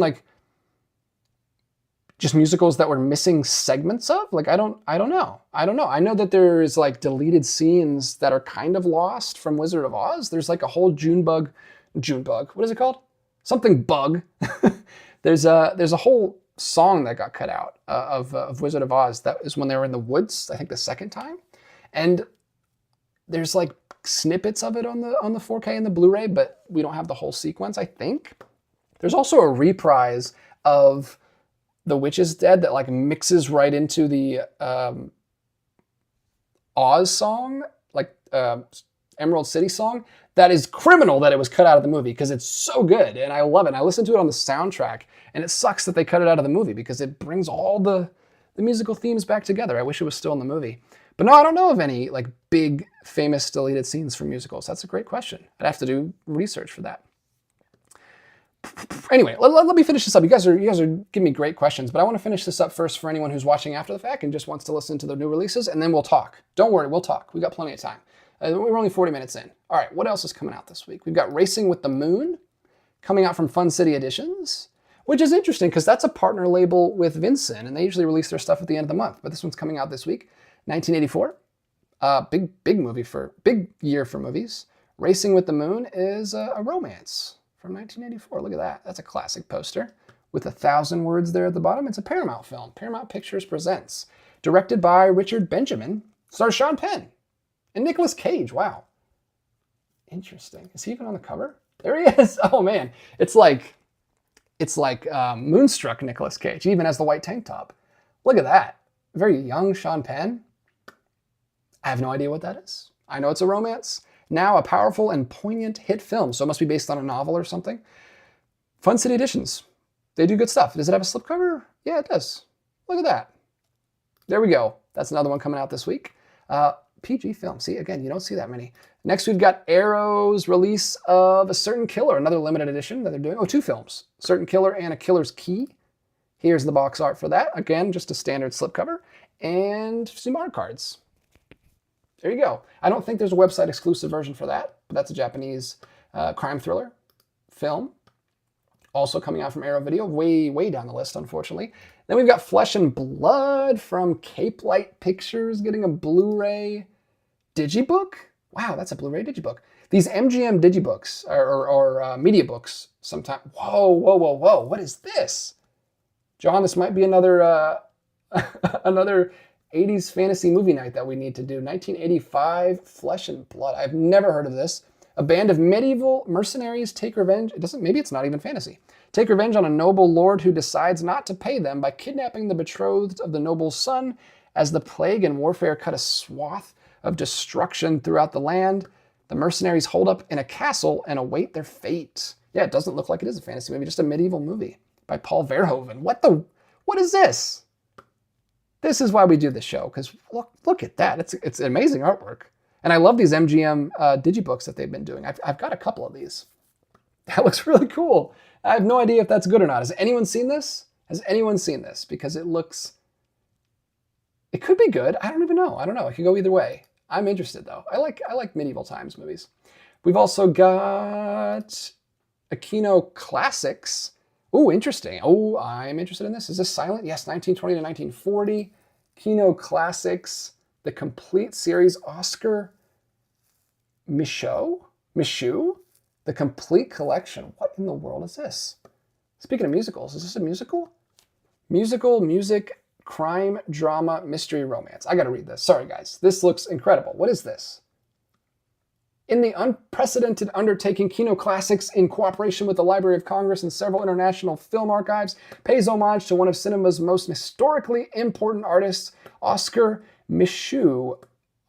just musicals that were missing segments of? I don't know. I know that there's deleted scenes that are kind of lost from Wizard of Oz. There's a whole Junebug. What is it called? Something bug. There's a whole song that got cut out of Wizard of Oz. That is when they were in the woods, I think the second time. And there's like snippets of it on the 4K and the Blu-ray, but we don't have the whole sequence, I think. There's also a reprise of The Witch is Dead that like mixes right into the Oz song, like Emerald City song. That is criminal that it was cut out of the movie because it's so good and I love it. And I listened to it on the soundtrack and it sucks that they cut it out of the movie because it brings all the musical themes back together. I wish it was still in the movie. But no, I don't know of any like big famous deleted scenes from musicals. That's a great question. I'd have to do research for that. Anyway, let me finish this up. You guys are giving me great questions, but I want to finish this up first for anyone who's watching after the fact and just wants to listen to the new releases, and then we'll talk. Don't worry, we'll talk. We've got plenty of time. We're only 40 minutes in. All right, what else is coming out this week? We've got Racing with the Moon coming out from Fun City Editions, which is interesting because that's a partner label with Vincent, and they usually release their stuff at the end of the month, but this one's coming out this week. 1984, big year for movies. Racing with the Moon is a romance from 1984. Look at that. That's a classic poster with 1,000 words there at the bottom. It's a Paramount film. Paramount Pictures presents. Directed by Richard Benjamin. Stars Sean Penn and Nicolas Cage. Wow. Interesting. Is he even on the cover? There he is. Oh man. It's like Moonstruck Nicolas Cage. He even has the white tank top. Look at that. Very young Sean Penn. I have no idea what that is. I know it's a romance. Now a powerful and poignant hit film, so it must be based on a novel or something. Fun City Editions. They do good stuff. Does it have a slipcover? Yeah, it does. Look at that. There we go. That's another one coming out this week. PG film. See, again, you don't see that many. Next, we've got Arrow's release of A Certain Killer, another limited edition that they're doing. Oh, 2 films. Certain Killer and A Killer's Key. Here's the box art for that. Again, just a standard slipcover. And some art cards. There you go. I don't think there's a website exclusive version for that, but that's a Japanese crime thriller film. Also coming out from Arrow Video, way down the list, unfortunately. Then we've got Flesh and Blood from Cape Light Pictures, getting a Blu-ray digibook. Wow, that's a Blu-ray digibook. These MGM digibooks or media books sometimes. Whoa. What is this? John, this might be another another 80s fantasy movie night that we need to do. 1985, Flesh and Blood. I've never heard of this. A band of medieval mercenaries take revenge. Maybe it's not even fantasy. Take revenge on a noble lord who decides not to pay them by kidnapping the betrothed of the noble's son. As the plague and warfare cut a swath of destruction throughout the land, the mercenaries hold up in a castle and await their fate. Yeah, it doesn't look like it is a fantasy movie, just a medieval movie by Paul Verhoeven. What is this? This is why we do this show, because look at that. It's amazing artwork. And I love these MGM digibooks that they've been doing. I've got a couple of these. That looks really cool. I have no idea if that's good or not. Has anyone seen this? Has anyone seen this? Because it could be good. I don't even know. I don't know. It could go either way. I'm interested though. I like medieval times movies. We've also got a Kino Classics. Oh, interesting. Oh, I'm interested in this. Is this silent? Yes, 1920 to 1940. Kino Classics, the complete series. Oscar Micheaux, the complete collection. What in the world is this? Speaking of musicals, is this a musical? Music, crime, drama, mystery, romance. I gotta read this. Sorry, guys. This looks incredible. What is this? In the unprecedented undertaking, Kino Classics, in cooperation with the Library of Congress and several international film archives, pays homage to one of cinema's most historically important artists, Oscar Micheaux.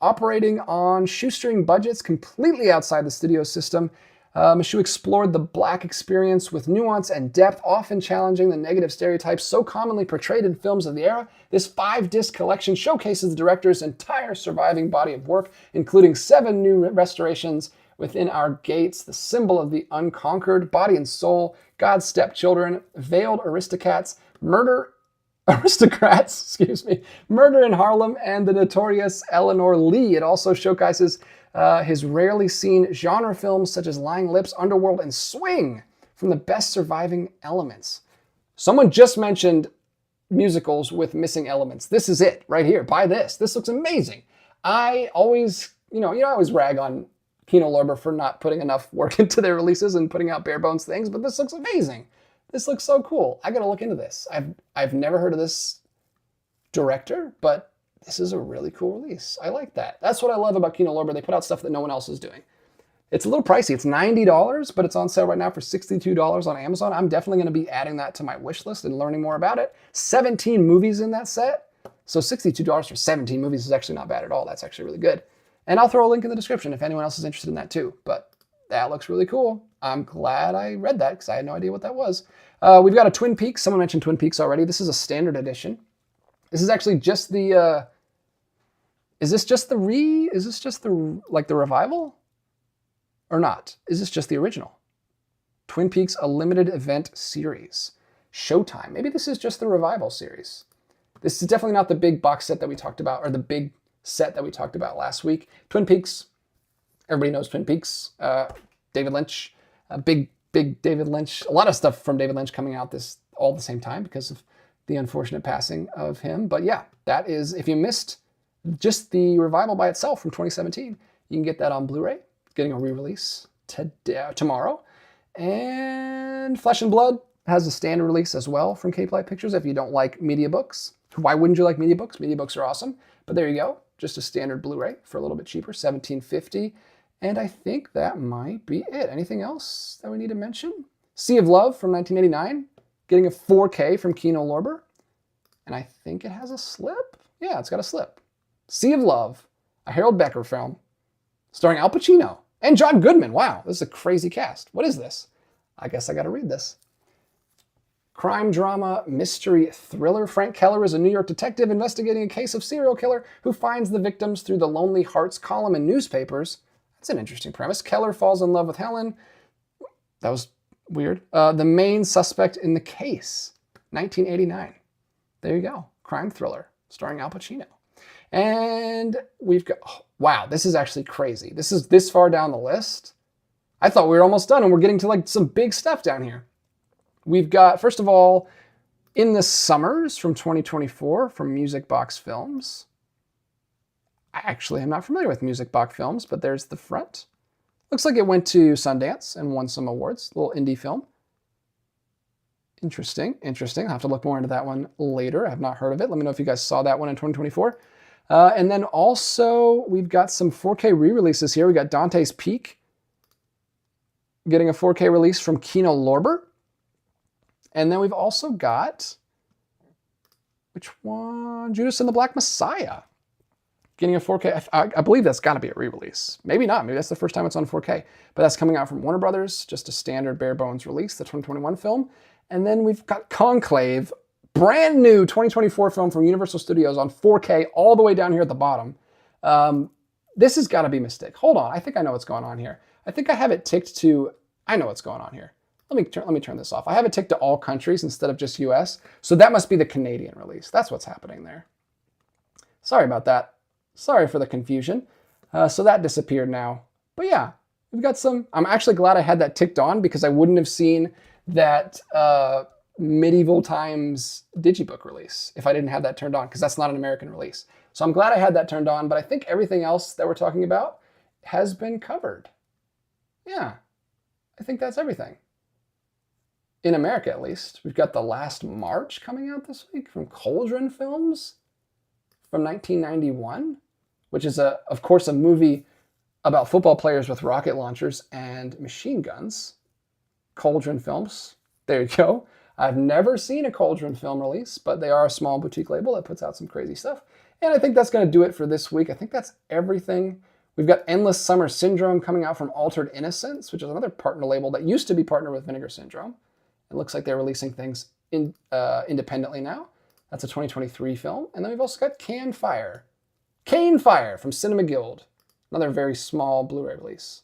Operating on shoestring budgets completely outside the studio system, Micheaux explored the Black experience with nuance and depth, often challenging the negative stereotypes so commonly portrayed in films of the era. This 5-disc collection showcases the director's entire surviving body of work, including 7 new restorations, Within Our Gates, The Symbol of the Unconquered, Body and Soul, God's Stepchildren, Veiled Aristocrats, Murder in Harlem, and the notorious Eleanor Lee. It also showcases his rarely seen genre films such as Lying Lips, Underworld, and Swing from the best surviving elements. Someone just mentioned musicals with missing elements. This is it right here. Buy this. This looks amazing. I always, I always rag on Kino Lorber for not putting enough work into their releases and putting out bare bones things, but this looks amazing. This looks so cool. I gotta look into this. I've never heard of this director, but this is a really cool release. I like that. That's what I love about Kino Lorber. They put out stuff that no one else is doing. It's a little pricey. It's $90, but it's on sale right now for $62 on Amazon. I'm definitely going to be adding that to my wish list and learning more about it. 17 movies in that set. So $62 for 17 movies is actually not bad at all. That's actually really good. And I'll throw a link in the description if anyone else is interested in that too. But that looks really cool. I'm glad I read that because I had no idea what that was. We've got a Twin Peaks. Someone mentioned Twin Peaks already. This is a standard edition. This is actually just the... is this just the revival? Or not? Is this just the original? Twin Peaks, a limited event series. Showtime. Maybe this is just the revival series. This is definitely not the big box set that we talked about, or the big set that we talked about last week. Twin Peaks. Everybody knows Twin Peaks. David Lynch. Big David Lynch. A lot of stuff from David Lynch coming out this all at the same time because of the unfortunate passing of him. But yeah, that is, if you missed just the revival by itself from 2017, you can get that on Blu-ray. Getting a re-release tomorrow. And Flesh and Blood has a standard release as well from Cape Light Pictures if you don't like media books. Why wouldn't you like media books? Media books are awesome. But there you go. Just a standard Blu-ray for a little bit cheaper, $17.50. And I think that might be it. Anything else that we need to mention? Sea of Love from 1989. Getting a 4K from Kino Lorber. And I think it has a slip. Yeah, it's got a slip. Sea of Love, a Harold Becker film. Starring Al Pacino and John Goodman. Wow, this is a crazy cast. What is this? I guess I got to read this. Crime drama, mystery thriller. Frank Keller is a New York detective investigating a case of serial killer who finds the victims through the Lonely Hearts column in newspapers. That's an interesting premise. Keller falls in love with Helen. That was weird. The main suspect in the case. 1989. There you go. Crime thriller starring Al Pacino. And we've got, oh, wow, this is actually crazy. This is this far down the list. I thought we were almost done and we're getting to like some big stuff down here. We've got, first of all, In the Summers from 2024 from Music Box Films. I actually am not familiar with Music Box Films, but there's the front. Looks like it went to Sundance and won some awards. A little indie film. Interesting. I'll have to look more into that one later. I have not heard of it. Let me know if you guys saw that one in 2024. And then also, we've got some 4K re-releases here. We got Dante's Peak getting a 4K release from Kino Lorber. And then we've also got, which one? Judas and the Black Messiah getting a 4K. I believe that's got to be a re-release. Maybe not. Maybe that's the first time it's on 4K. But that's coming out from Warner Brothers. Just a standard bare bones release, the 2021 film. And then we've got Conclave, brand new 2024 film from Universal Studios on 4K all the way down here at the bottom. This has got to be a mistake. Hold on. I think I know what's going on here. I think I have it ticked to, I know what's going on here. Let me turn this off. I have it ticked to all countries instead of just US. So that must be the Canadian release. That's what's happening there. Sorry about that. Sorry for the confusion. So that disappeared now. But yeah, we've got some, I'm actually glad I had that ticked on because I wouldn't have seen that Medieval Times Digibook release if I didn't have that turned on, because that's not an American release. So I'm glad I had that turned on, but I think everything else that we're talking about has been covered. Yeah, I think that's everything. In America, at least. We've got The Last March coming out this week from Cauldron Films from 1991, which is, of course, a movie about football players with rocket launchers and machine guns. Cauldron Films. There you go. I've never seen a Cauldron film release, but they are a small boutique label that puts out some crazy stuff. And I think that's going to do it for this week. I think that's everything. We've got Endless Summer Syndrome coming out from Altered Innocence, which is another partner label that used to be partnered with Vinegar Syndrome. It looks like they're releasing things independently now. That's a 2023 film. And then we've also got Cane Fire from Cinema Guild. Another very small Blu-ray release.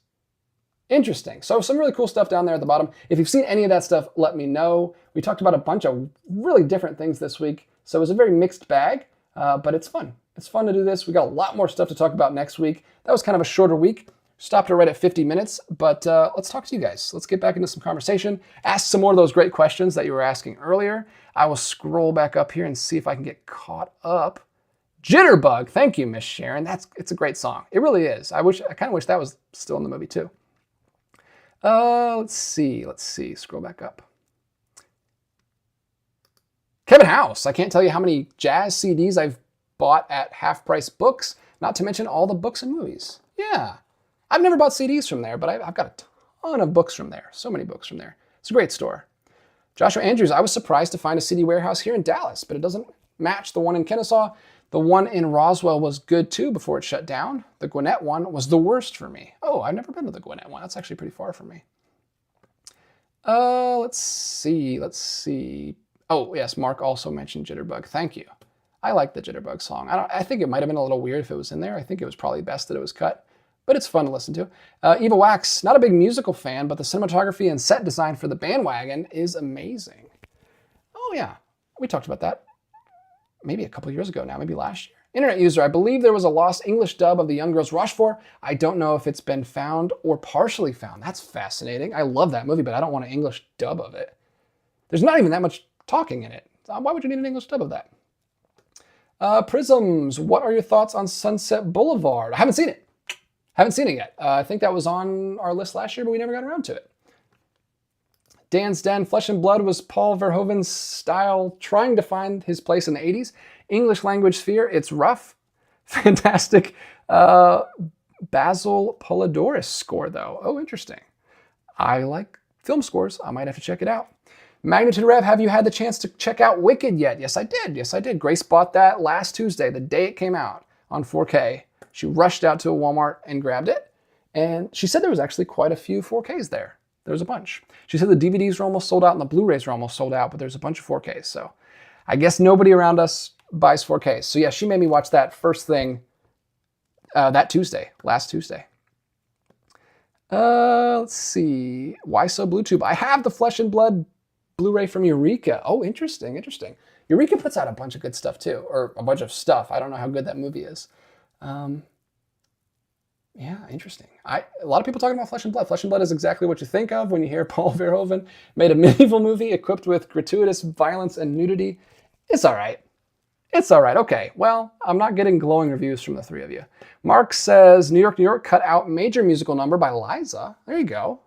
Interesting. So some really cool stuff down there at the bottom. If you've seen any of that stuff, let me know. We talked about a bunch of really different things this week. So it was a very mixed bag, but it's fun. It's fun to do this. We got a lot more stuff to talk about next week. That was kind of a shorter week. Stopped it right at 50 minutes, but let's talk to you guys. Let's get back into some conversation. Ask some more of those great questions that you were asking earlier. I will scroll back up here and see if I can get caught up. Jitterbug. Thank you, Miss Sharon. It's a great song. It really is. I kind of wish that was still in the movie too. Let's see. Scroll back up. Kevin House. I can't tell you how many jazz CDs I've bought at half-price books, not to mention all the books and movies. Yeah. I've never bought CDs from there, but I've got a ton of books from there. So many books from there. It's a great store. Joshua Andrews, I was surprised to find a CD warehouse here in Dallas, but it doesn't match the one in Kennesaw. The one in Roswell was good too before it shut down. The Gwinnett one was the worst for me. Oh, I've never been to the Gwinnett one. That's actually pretty far from me. Let's see. Oh, yes, Mark also mentioned Jitterbug. Thank you. I like the Jitterbug song. I think it might have been a little weird if it was in there. I think it was probably best that it was cut, but it's fun to listen to. Eva Wax, not a big musical fan, but the cinematography and set design for The Bandwagon is amazing. Oh, yeah. We talked about that maybe a couple years ago now, maybe last year. Internet user, I believe there was a lost English dub of The Young Girls Rochefort. I don't know if it's been found or partially found. That's fascinating. I love that movie, but I don't want an English dub of it. There's not even that much talking in it. Why would you need an English dub of that? Prisms, what are your thoughts on Sunset Boulevard? I haven't seen it. Haven't seen it yet. I think that was on our list last year, but we never got around to it. Dan's Den, Flesh and Blood was Paul Verhoeven's style, trying to find his place in the 80s. English language sphere, it's rough. Fantastic. Basil Polidorus score, though. Oh, interesting. I like film scores. I might have to check it out. Magnitude Rev, have you had the chance to check out Wicked yet? Yes, I did. Yes, I did. Grace bought that last Tuesday, the day it came out on 4K. She rushed out to a Walmart and grabbed it. And she said there was actually quite a few 4Ks there. There was a bunch. She said the DVDs were almost sold out and the Blu-rays were almost sold out, but there's a bunch of 4Ks. So I guess nobody around us buys 4Ks. So yeah, she made me watch that first thing that Tuesday, last Tuesday. Let's see. Why So BlueTube? I have the Flesh and Blood Blu-ray from Eureka. Oh, interesting, interesting. Eureka puts out a bunch of good stuff too, or a bunch of stuff. I don't know how good that movie is. Yeah, interesting. A lot of people talking about Flesh and Blood. Flesh and Blood is exactly what you think of when you hear Paul Verhoeven made a medieval movie equipped with gratuitous violence and nudity. It's all right. It's all right. Okay, well, I'm not getting glowing reviews from the three of you. Mark says, New York, New York cut out major musical number by Liza. There you go.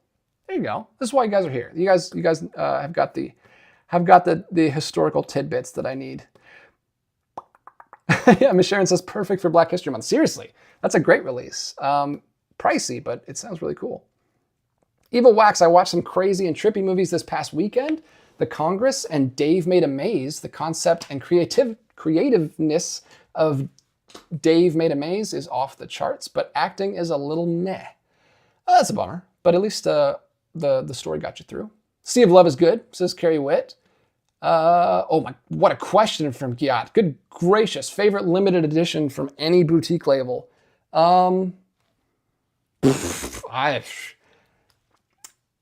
There you go. This is why you guys are here. You guys have got the historical tidbits that I need. Yeah, Miss Sharon says perfect for Black History Month. Seriously, that's a great release. Pricey, but it sounds really cool. Evil Wax, I watched some crazy and trippy movies this past weekend. The Congress and Dave Made a Maze. The concept and creativeness of Dave Made a Maze is off the charts, but acting is a little meh. That's a bummer, but at least the story got you through. Sea of Love is good, says Carrie Witt. Oh my, what a question from Giat. Good gracious, favorite limited edition from any boutique label.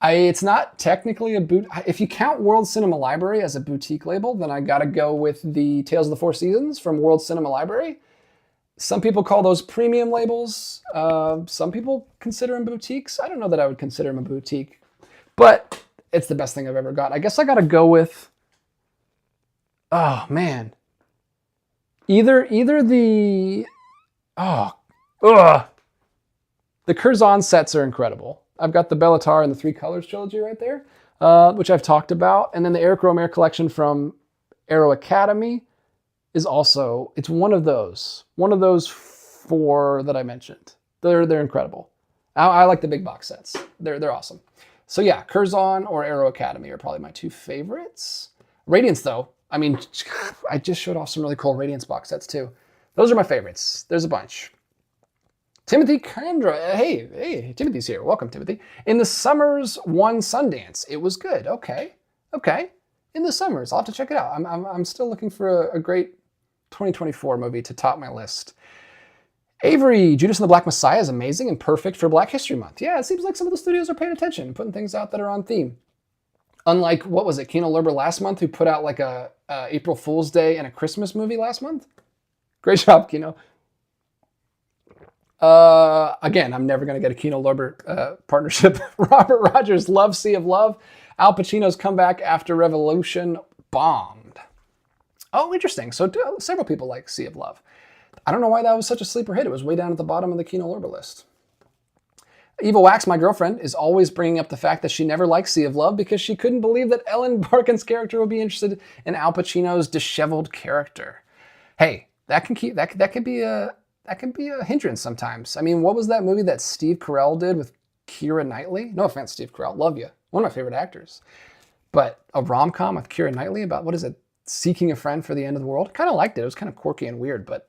It's not technically a boot. If you count World Cinema Library as a boutique label, then I gotta go with the Tales of the Four Seasons from World Cinema Library. Some people call those premium labels. Some people consider them boutiques. I don't know that I would consider them a boutique, but it's the best thing I've ever got. I guess I gotta go with, oh man, either the, the Curzon sets are incredible. I've got the Bellatar and the Three Colors trilogy right there, which I've talked about. And then the Eric Romer collection from Aero Academy is also, it's one of those four that I mentioned. They're incredible. I like the big box sets. They're awesome. So yeah, Curzon or Aero Academy are probably my two favorites. Radiance though, I mean, I just showed off some really cool Radiance box sets too. Those are my favorites. There's a bunch. Timothy Kendra, hey, Timothy's here. Welcome, Timothy. In the Summers One Sundance, it was good. Okay. In the Summers, I'll have to check it out. I'm still looking for a great 2024 movie to top my list. Avery, Judas and the Black Messiah is amazing and perfect for Black History Month. Yeah, it seems like some of the studios are paying attention and putting things out that are on theme. Unlike, what was it, Kino Lorber last month, who put out like a April Fool's Day and a Christmas movie last month? Great job, Kino. Again, I'm never going to get a Kino Lorber partnership. Robert Rogers, love Sea of Love. Al Pacino's comeback after Revolution bombed. Oh, interesting. So several people like Sea of Love. I don't know why that was such a sleeper hit. It was way down at the bottom of the Kino Lorber list. Eva Wax, my girlfriend, is always bringing up the fact that she never liked Sea of Love because she couldn't believe that Ellen Barkin's character would be interested in Al Pacino's disheveled character. Hey, that can be a hindrance sometimes. I mean, what was that movie that Steve Carell did with Keira Knightley? No offense, Steve Carell, love you, one of my favorite actors. But a rom-com with Keira Knightley about, what is it, seeking a friend for the end of the world? Kind of liked it. It was kind of quirky and weird, but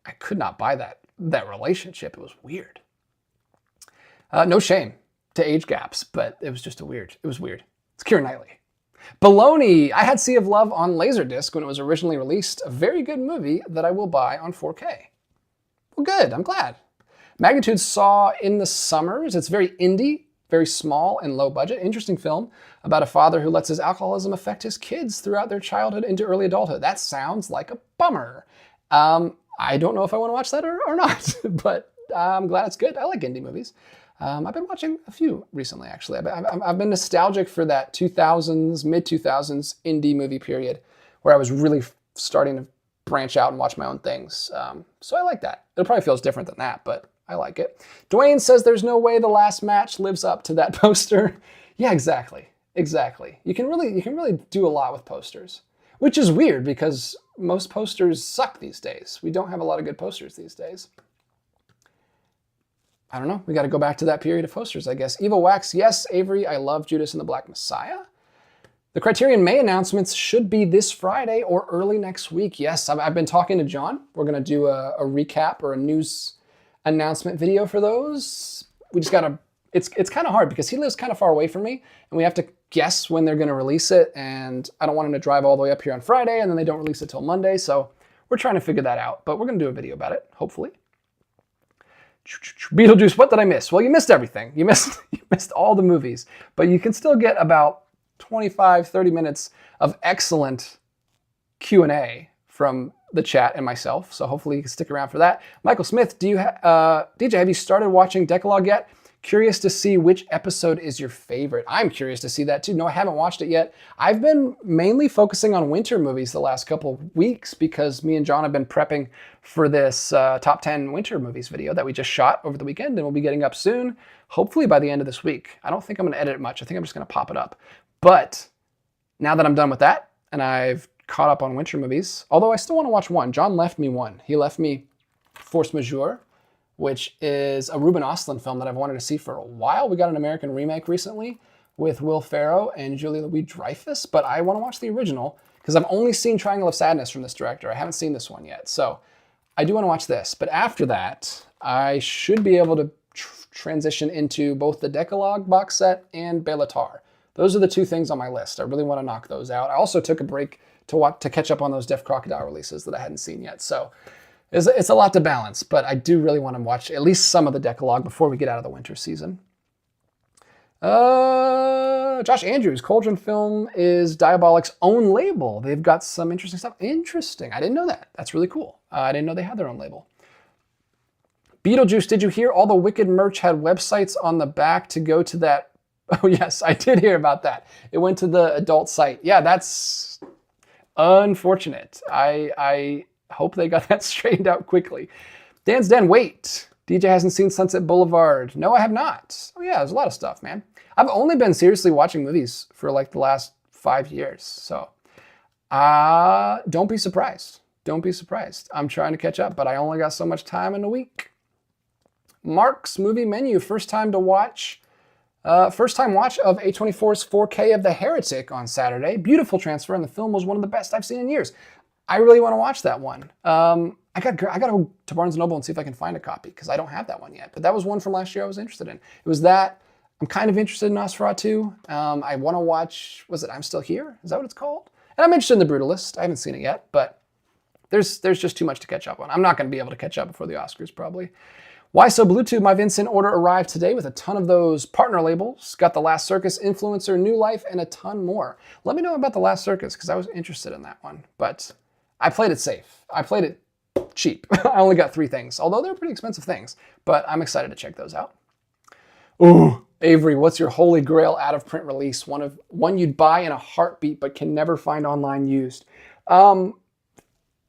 I could not buy that relationship. It was weird. No shame to age gaps, but it was just weird. It's Keira Knightley. Baloney. I had Sea of Love on Laserdisc when it was originally released. A very good movie that I will buy on 4K. Well, good. I'm glad. Magnitude saw In the Summers. It's very indie, very small and low budget. Interesting film about a father who lets his alcoholism affect his kids throughout their childhood into early adulthood. That sounds like a bummer. I don't know if I want to watch that or not, but I'm glad it's good. I like indie movies. I've been watching a few recently, actually. I've been nostalgic for that 2000s, mid-2000s indie movie period where I was really starting to branch out and watch my own things. So I like that. It probably feels different than that, but I like it. Dwayne says there's no way The Last Match lives up to that poster. Yeah, exactly. You can really do a lot with posters, which is weird because most posters suck these days. We don't have a lot of good posters these days. I don't know. We got to go back to that period of posters, I guess. Eva Wax, yes. Avery, I love Judas and the Black Messiah. The Criterion May announcements should be this Friday or early next week. Yes, I've been talking to John. We're going to do a recap or a news announcement video for those. We just got to, it's kind of hard because he lives kind of far away from me and we have to guess when they're going to release it. And I don't want him to drive all the way up here on Friday and then they don't release it till Monday. So we're trying to figure that out, but we're going to do a video about it, hopefully. Beetlejuice, what did I miss? Well, you missed everything. You missed all the movies, but you can still get about 25, 30 minutes of excellent Q&A from the chat and myself. So hopefully you can stick around for that. Michael Smith, DJ, have you started watching Decalogue yet? Curious to see which episode is your favorite. I'm curious to see that too. No, I haven't watched it yet. I've been mainly focusing on winter movies the last couple of weeks because me and John have been prepping for this top 10 winter movies video that we just shot over the weekend and we'll be getting up soon, hopefully by the end of this week. I don't think I'm going to edit it much. I think I'm just going to pop it up. But now that I'm done with that and I've caught up on winter movies, although I still want to watch one. John left me one. He left me Force Majeure, which is a Ruben Östlund film that I've wanted to see for a while. We got an American remake recently with Will Ferrell and Julia Louis-Dreyfus, but I want to watch the original because I've only seen Triangle of Sadness from this director. I haven't seen this one yet, so I do want to watch this. But after that, I should be able to transition into both the Decalogue box set and Bellatar. Those are the two things on my list. I really want to knock those out. I also took a break to catch up on those Deaf Crocodile releases that I hadn't seen yet, so it's a lot to balance, but I do really want to watch at least some of the Decalogue before we get out of the winter season. Josh Andrews, Cauldron Film is Diabolic's own label. They've got some interesting stuff. Interesting. I didn't know that. That's really cool. I didn't know they had their own label. Beetlejuice, did you hear all the Wicked merch had websites on the back to go to that? Oh, yes, I did hear about that. It went to the adult site. Yeah, that's unfortunate. I hope they got that straightened out quickly. Dan's Den, wait. DJ hasn't seen Sunset Boulevard. No, I have not. Oh yeah, there's a lot of stuff, man. I've only been seriously watching movies for like the last 5 years. So don't be surprised. Don't be surprised. I'm trying to catch up, but I only got so much time in a week. Mark's Movie Menu, first time watch of A24's 4K of The Heretic on Saturday. Beautiful transfer, and the film was one of the best I've seen in years. I really want to watch that one. I got to go to Barnes & Noble and see if I can find a copy because I don't have that one yet. But that was one from last year I was interested in. It was that. I'm kind of interested in Nosferatu. I want to watch, was it I'm Still Here? Is that what it's called? And I'm interested in The Brutalist. I haven't seen it yet, but there's just too much to catch up on. I'm not going to be able to catch up before the Oscars probably. Why So Bluetooth? My Vincent order arrived today with a ton of those partner labels. Got The Last Circus, Influencer, New Life, and a ton more. Let me know about The Last Circus because I was interested in that one, but I played it safe. I played it cheap. I only got 3 things, although they're pretty expensive things, but I'm excited to check those out. Ooh, Avery, what's your holy grail out of print release? One you'd buy in a heartbeat but can never find online used.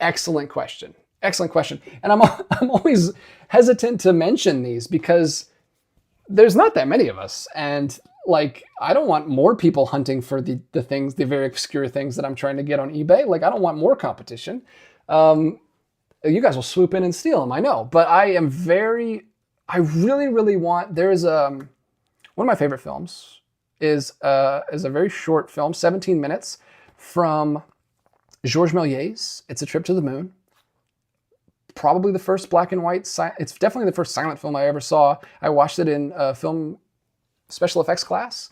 Excellent question. Excellent question. And I'm always hesitant to mention these because there's not that many of us. And like, I don't want more people hunting for the things, the very obscure things that I'm trying to get on eBay. Like, I don't want more competition. You guys will swoop in and steal them, I know. But I really, really want, there's one of my favorite films is a very short film, 17 minutes, from Georges Méliès. It's A Trip to the Moon. Probably the first black and white, it's definitely the first silent film I ever saw. I watched it in a film special effects class.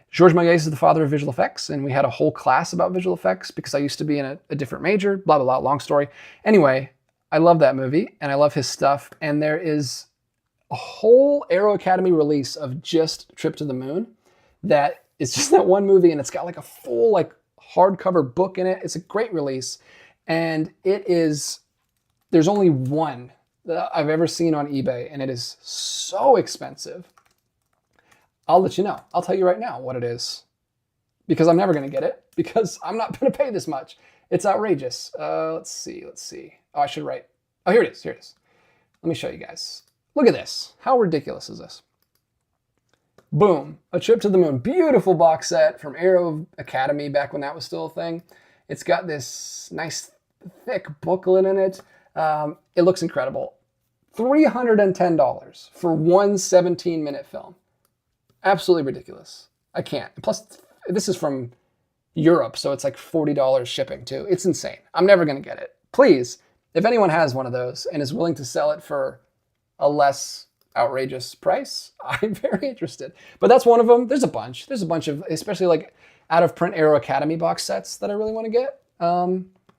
Georges Méliès is the father of visual effects, and we had a whole class about visual effects because I used to be in a different major, blah, blah, blah, long story. Anyway, I love that movie, and I love his stuff, and there is a whole Aero Academy release of just Trip to the Moon that is just that one movie, and it's got like a full like hardcover book in it. It's a great release, and there's only one that I've ever seen on eBay, and it is so expensive. I'll let you know. I'll tell you right now what it is, because I'm never going to get it, because I'm not going to pay this much. It's outrageous. Let's see. Oh, I should write. Oh, here it is. Let me show you guys. Look at this. How ridiculous is this? Boom. A Trip to the Moon. Beautiful box set from Aero Academy back when that was still a thing. It's got this nice thick booklet in it. It looks incredible. $310 for one 17-minute film. Absolutely ridiculous. I can't. Plus, this is from Europe, so it's like $40 shipping too. It's insane. I'm never going to get it. Please, if anyone has one of those and is willing to sell it for a less outrageous price, I'm very interested. But that's one of them. There's a bunch. There's a bunch of, especially like out-of-print Aero Academy box sets that I really want to get.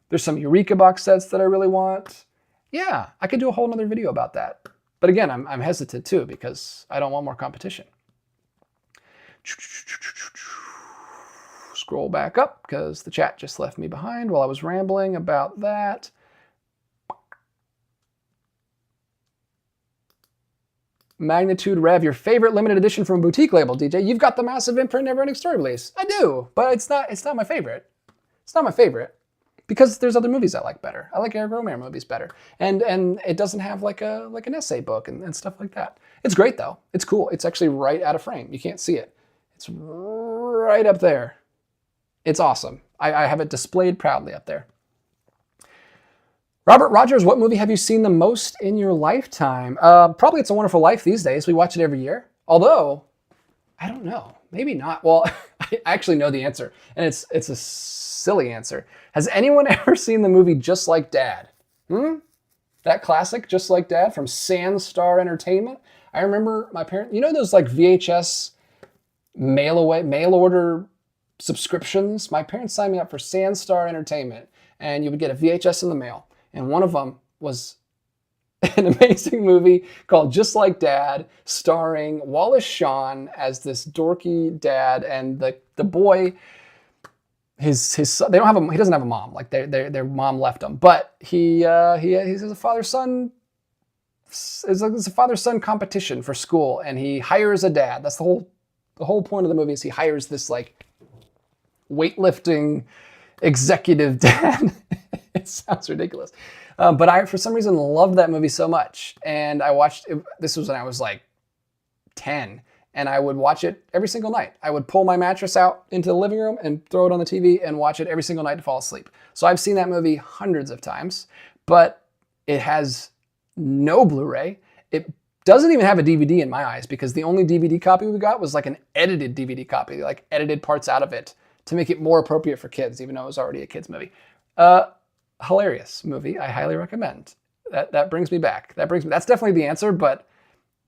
There's some Eureka box sets that I really want. Yeah, I could do a whole nother video about that. But again, I'm hesitant too because I don't want more competition. Scroll back up because the chat just left me behind while I was rambling about that. Magnitude Rev, your favorite limited edition from a boutique label, DJ. You've got the massive imprint never-ending story release. I do, but it's not my favorite. It's not my favorite because there's other movies I like better. I like Eric Romer movies better. And it doesn't have like an essay book and stuff like that. It's great though. It's cool. It's actually right out of frame. You can't see it. It's right up there. It's awesome. I have it displayed proudly up there. Robert Rogers, what movie have you seen the most in your lifetime? Probably It's a Wonderful Life these days. We watch it every year. Although, I don't know. Maybe not. Well, I actually know the answer, and it's a silly answer. Has anyone ever seen the movie Just Like Dad? That classic, Just Like Dad, from Sandstar Entertainment? I remember my parents, you know those like VHS mail order subscriptions? My parents signed me up for Sandstar Entertainment, and you would get a VHS in the mail. And one of them was an amazing movie called Just Like Dad, starring Wallace Shawn as this dorky dad, and the boy, his son, he doesn't have a mom, like their mom left him, but he's a father-son. It's a father-son competition for school, and he hires a dad. That's the whole point of the movie is he hires this like weightlifting executive dad. It sounds ridiculous. But I, for some reason, loved that movie so much. And I watched it. This was when I was like 10. And I would watch it every single night. I would pull my mattress out into the living room and throw it on the TV and watch it every single night to fall asleep. So I've seen that movie hundreds of times. But it has no Blu-ray. It doesn't even have a DVD in my eyes because the only DVD copy we got was like an edited DVD copy. Like edited parts out of it to make it more appropriate for kids, even though it was already a kid's movie. Hilarious movie. I highly recommend. That brings me back. That's definitely the answer, but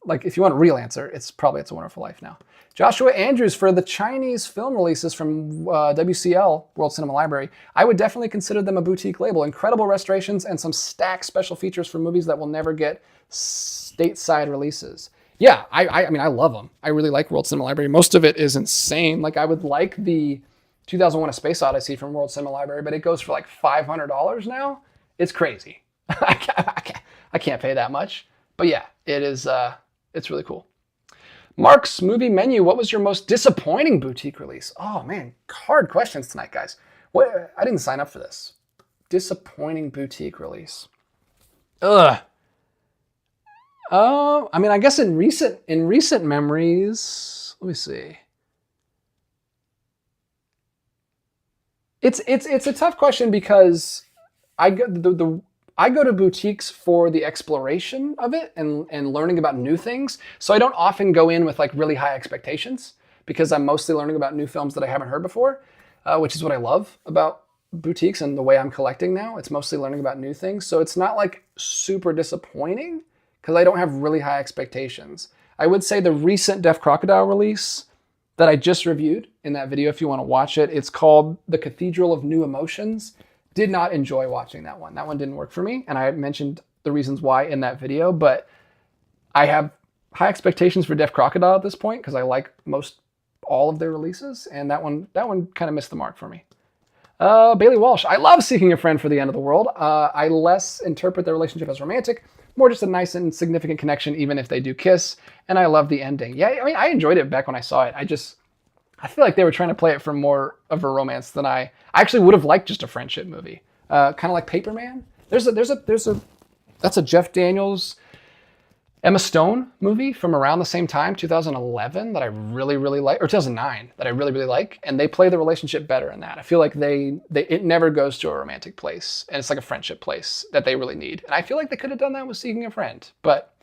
like if you want a real answer, it's probably It's a Wonderful Life now. Joshua Andrews, for the Chinese film releases from WCL, World Cinema Library, I would definitely consider them a boutique label. Incredible restorations and some stacked special features for movies that will never get stateside releases. Yeah, I mean, I love them. I really like World Cinema Library. Most of it is insane. Like I would like the 2001: A Space Odyssey from World Cinema Library, but it goes for like $500 now. It's crazy. I can't pay that much. But yeah, it is. It's really cool. Mark's movie menu. What was your most disappointing boutique release? Oh man, hard questions tonight, guys. What? I didn't sign up for this. Disappointing boutique release. Ugh. I mean, I guess in recent memories, let me see. It's a tough question because I go to boutiques for the exploration of it and learning about new things. So I don't often go in with like really high expectations because I'm mostly learning about new films that I haven't heard before, which is what I love about boutiques and the way I'm collecting now. It's mostly learning about new things. So it's not like super disappointing because I don't have really high expectations. I would say the recent Deaf Crocodile release that I just reviewed in that video, if you want to watch it, it's called The Cathedral of New Emotions. Did not enjoy watching that one. That one didn't work for me, and I mentioned the reasons why in that video, but I have high expectations for Deaf Crocodile at this point because I like most all of their releases, and that one kind of missed the mark for me. Bailey Walsh, I love Seeking a Friend for the End of the World. I less interpret their relationship as romantic, more just a nice and significant connection, even if they do kiss, and I love the ending. Yeah, I mean, I enjoyed it back when I saw it. I feel like they were trying to play it for more of a romance than I actually would have liked just a friendship movie. Kind of like Paperman. That's a Jeff Daniels, Emma Stone movie from around the same time, 2011, that I really, really like, or 2009, that I really, really like. And they play the relationship better in that. I feel like it never goes to a romantic place, and it's like a friendship place that they really need. And I feel like they could have done that with Seeking a Friend, but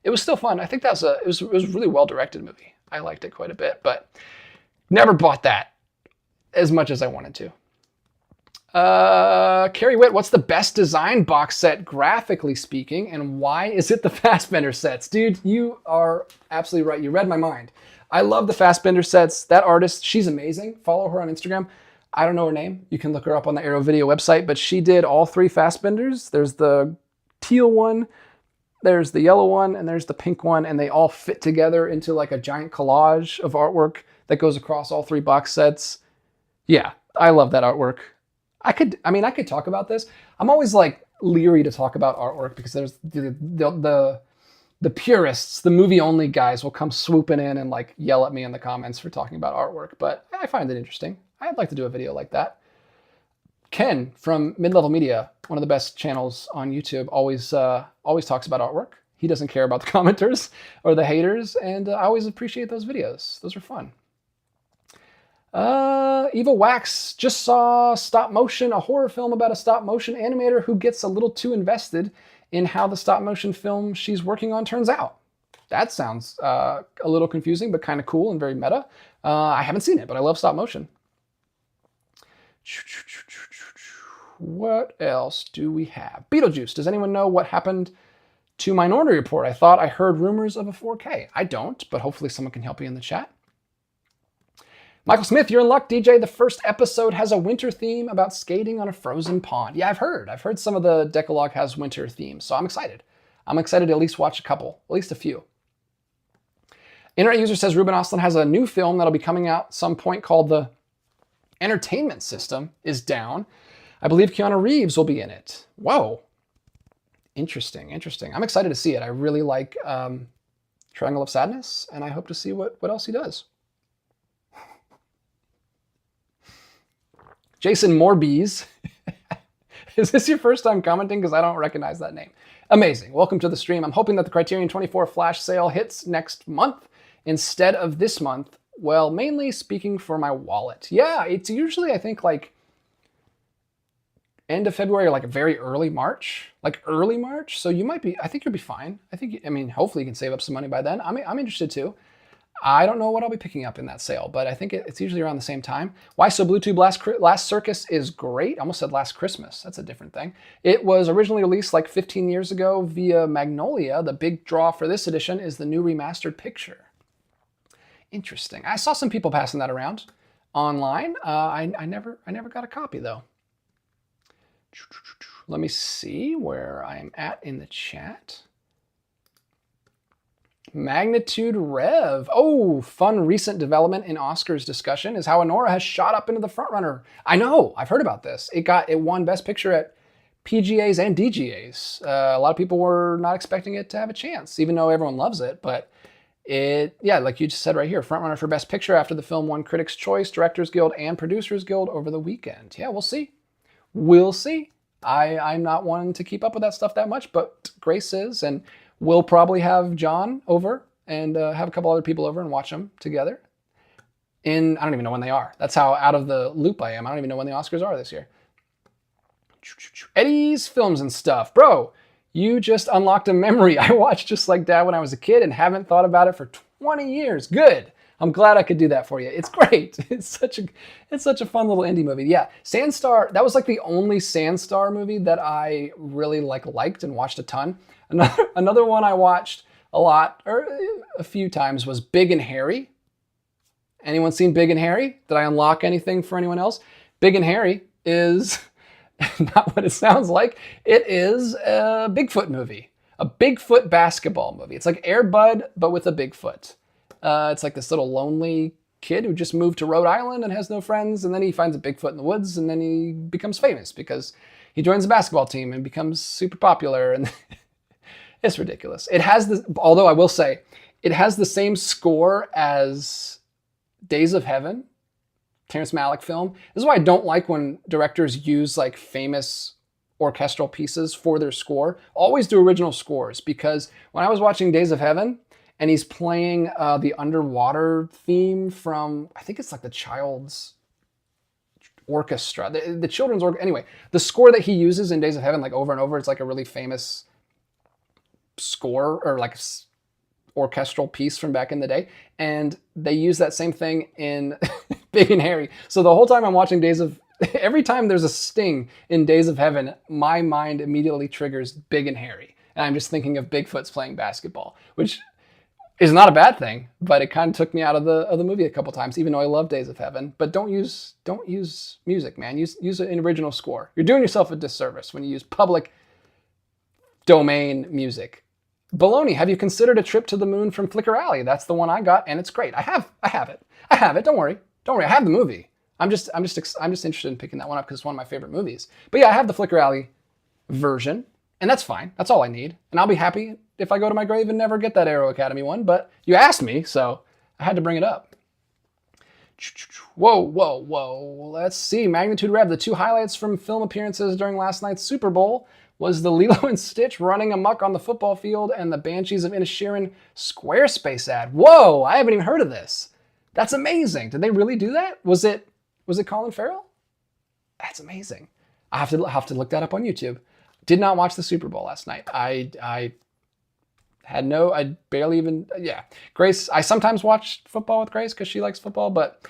it was still fun. I think it was a really well directed movie. I liked it quite a bit, but never bought that as much as I wanted to. Carrie Witt, what's the best design box set graphically speaking, and why is it the Fassbender sets? Dude, you are absolutely right. You read my mind. I love the Fassbender sets. That artist, she's amazing. Follow her on Instagram. I don't know her name. You can look her up on the Arrow Video website, but she did all three Fassbenders. There's the teal one, there's the yellow one, and there's the pink one, and they all fit together into like a giant collage of artwork that goes across all three box sets. Yeah, I love that artwork. I could talk about this. I'm always like leery to talk about artwork because there's the purists, the movie only guys will come swooping in and like yell at me in the comments for talking about artwork, but I find it interesting. I'd like to do a video like that. Ken from Mid-Level Media, one of the best channels on YouTube, always talks about artwork. He doesn't care about the commenters or the haters, and I always appreciate those videos. Those are fun. Eva Wax just saw Stop Motion, a horror film about a stop motion animator who gets a little too invested in how the stop motion film she's working on turns out. That sounds a little confusing, but kind of cool and very meta. I haven't seen it, but I love stop motion. What else do we have? Beetlejuice. Does anyone know what happened to Minority Report? I thought I heard rumors of a 4K. I don't, but hopefully someone can help me in the chat. Michael Smith, you're in luck, DJ. The first episode has a winter theme about skating on a frozen pond. Yeah, I've heard some of the Decalogue has winter themes, so I'm excited. I'm excited to at least watch a couple, at least a few. Internet user says Ruben Ostlund has a new film that'll be coming out some point called The Entertainment System is Down. I believe Keanu Reeves will be in it. Whoa. Interesting. I'm excited to see it. I really like Triangle of Sadness, and I hope to see what else he does. Jason Morbies. Is this your first time commenting? Because I don't recognize that name. Amazing. Welcome to the stream. I'm hoping that the Criterion 24 flash sale hits next month instead of this month. Well, mainly speaking for my wallet. Yeah, it's usually, I think, like end of February or like very early March. Like early March. So you might be, I think you'll be fine. Hopefully you can save up some money by then. I'm interested too. I don't know what I'll be picking up in that sale, but I think it's usually around the same time. Why So Bluetooth Last Circus is great. I almost said Last Christmas. That's a different thing. It was originally released like 15 years ago via Magnolia. The big draw for this edition is the new remastered picture. Interesting. I saw some people passing that around online. I never got a copy though. Let me see where I'm at in the chat. Magnitude Rev. Oh, fun recent development in Oscars discussion is how Anora has shot up into the frontrunner. I know, I've heard about this. It won Best Picture at PGAs and DGAs. A lot of people were not expecting it to have a chance, even though everyone loves it. But like you just said right here, frontrunner for Best Picture after the film won Critics' Choice, Directors Guild, and Producers Guild over the weekend. Yeah, we'll see. We'll see. I'm not one to keep up with that stuff that much, but Grace is, and We'll probably have John over and have a couple other people over and watch them together. I don't even know when they are. That's how out of the loop I am. I don't even know when the Oscars are this year. Eddie's Films and Stuff. Bro, you just unlocked a memory I watched Just Like Dad when I was a kid and haven't thought about it for 20 years. Good. I'm glad I could do that for you. It's great. It's such a fun little indie movie. Yeah, Sandstar, that was like the only Sandstar movie that I really liked and watched a ton. Another one I watched a lot, or a few times, was Big and Hairy. Anyone seen Big and Hairy? Did I unlock anything for anyone else? Big and Hairy is not what it sounds like. It is a Bigfoot movie, a Bigfoot basketball movie. It's like Air Bud, but with a Bigfoot. It's like this little lonely kid who just moved to Rhode Island and has no friends, and then he finds a Bigfoot in the woods, and then he becomes famous because he joins a basketball team and becomes super popular, and it's ridiculous. It has this, although I will say, it has the same score as Days of Heaven, Terrence Malick film. This is why I don't like when directors use like famous orchestral pieces for their score. Always do original scores, because when I was watching Days of Heaven and he's playing the underwater theme from, I think it's like the child's orchestra, the children's orchestra. Anyway, the score that he uses in Days of Heaven, like over and over, it's like a really famous score, or like orchestral piece from back in the day, and they use that same thing in Big and Hairy. So the whole time I'm watching every time there's a sting in Days of Heaven, my mind immediately triggers Big and Hairy, and I'm just thinking of Bigfoot's playing basketball, which is not a bad thing, but it kind of took me out of the movie a couple times, even though I love Days of Heaven. But don't use music, man. Use an original score. You're doing yourself a disservice when you use public domain music. Baloney, have you considered A Trip to the Moon from Flickr Alley? That's the one I got, and it's great. I have it. Don't worry. I have the movie. I'm just interested in picking that one up because it's one of my favorite movies. But yeah, I have the Flickr Alley version, and that's fine. That's all I need, and I'll be happy if I go to my grave and never get that Aero Academy one. But you asked me, so I had to bring it up. Whoa. Let's see. Magnitude Rev. The two highlights from film appearances during last night's Super Bowl was the Lilo and Stitch running amok on the football field and the Banshees of Inisherin Squarespace ad. Whoa, I haven't even heard of this. That's amazing. Did they really do that? Was it Colin Farrell? That's amazing. I have to look that up on YouTube. Did not watch the Super Bowl last night. I barely even, yeah. Grace, I sometimes watch football with Grace because she likes football, but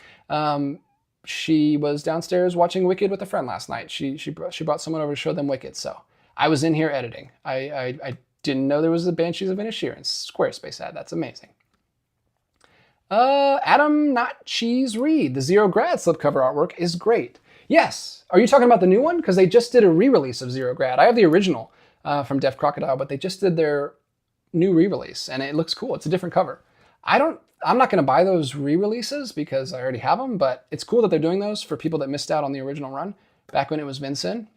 she was downstairs watching Wicked with a friend last night. She brought someone over to show them Wicked, so I was in here editing. I didn't know there was a Banshees of Inisherin Squarespace ad. That's amazing. Adam Not Cheese Reed. The Zero Grad slipcover artwork is great. Yes. Are you talking about the new one? Because they just did a re-release of Zero Grad. I have the original from Def Crocodile, but they just did their new re-release, and it looks cool. It's a different cover. I'm not going to buy those re-releases because I already have them, but it's cool that they're doing those for people that missed out on the original run back when it was Vincent.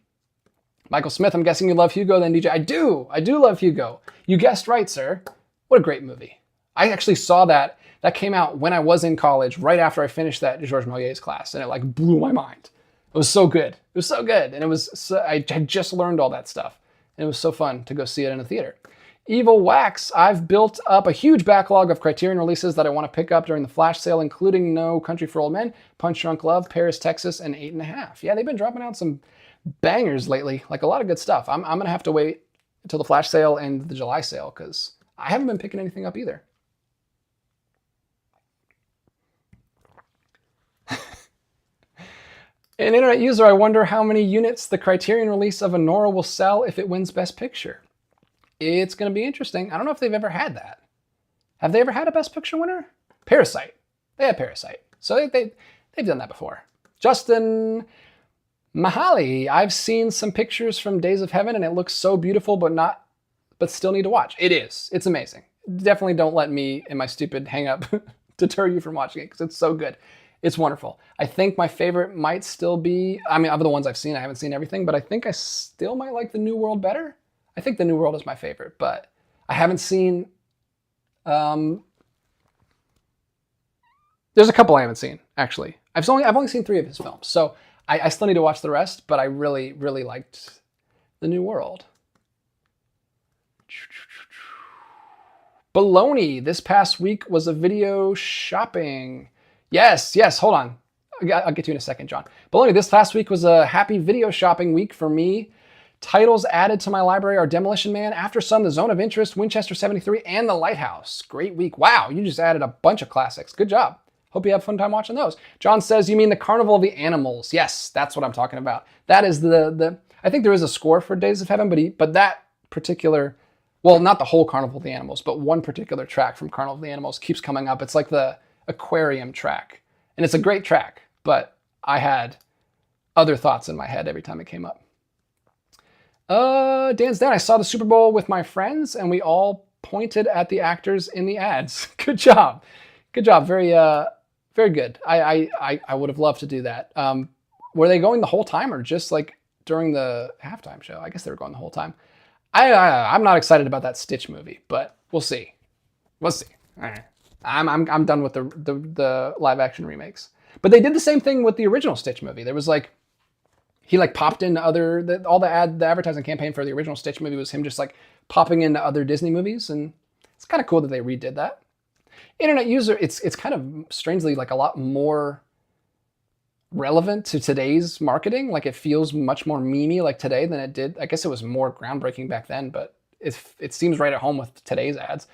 Michael Smith, I'm guessing you love Hugo then, DJ. I do love Hugo. You guessed right, sir. What a great movie. I actually saw that. That came out when I was in college, right after I finished that Georges Méliès class, and it like blew my mind. It was so good. It was so good. And I had just learned all that stuff. And it was so fun to go see it in a theater. Evil Wax, I've built up a huge backlog of Criterion releases that I want to pick up during the flash sale, including No Country for Old Men, Punch Drunk Love, Paris, Texas, and 8.5. Yeah, they've been dropping out some bangers lately, like a lot of good stuff. I'm going to have to wait until the flash sale and the July sale because I haven't been picking anything up either. An internet user, I wonder how many units the Criterion release of Anora will sell if it wins Best Picture. It's going to be interesting. I don't know if they've ever had that. Have they ever had a Best Picture winner? Parasite. They had Parasite. So they've done that before. Justin Mahali, I've seen some pictures from Days of Heaven and it looks so beautiful, but still need to watch. It is. It's amazing. Definitely don't let me and my stupid hang up deter you from watching it because it's so good. It's wonderful. I think my favorite might still be, I mean, of the ones I've seen, I haven't seen everything, but I think I still might like The New World better. I think The New World is my favorite, but I haven't seen, there's a couple I haven't seen, actually. I've only seen 3 of his films, so I still need to watch the rest, but I really, really liked The New World. Baloney, this past week was a video shopping. Yes, hold on. I'll get to you in a second, John. Baloney, this past week was a happy video shopping week for me. Titles added to my library are Demolition Man, After Sun, The Zone of Interest, Winchester 73, and The Lighthouse. Great week. Wow, you just added a bunch of classics. Good job. Hope you have a fun time watching those. John says, you mean the Carnival of the Animals. Yes, that's what I'm talking about. That is I think there is a score for Days of Heaven, but that particular, well, not the whole Carnival of the Animals, but one particular track from Carnival of the Animals keeps coming up. It's like the aquarium track. And it's a great track, but I had other thoughts in my head every time it came up. Dan's down. I saw the Super Bowl with my friends, and we all pointed at the actors in the ads. Good job. Good job. Very good. I would have loved to do that. Were they going the whole time or just like during the halftime show? I guess they were going the whole time. I'm not excited about that Stitch movie, but we'll see. We'll see. All right. I'm done with the live action remakes. But they did the same thing with the original Stitch movie. There was like, he like popped into the advertising campaign for the original Stitch movie was him just like popping into other Disney movies, and it's kind of cool that they redid that. Internet user, it's kind of strangely like a lot more relevant to today's marketing. Like it feels much more memey like today than it did. I guess it was more groundbreaking back then, but it seems right at home with today's ads.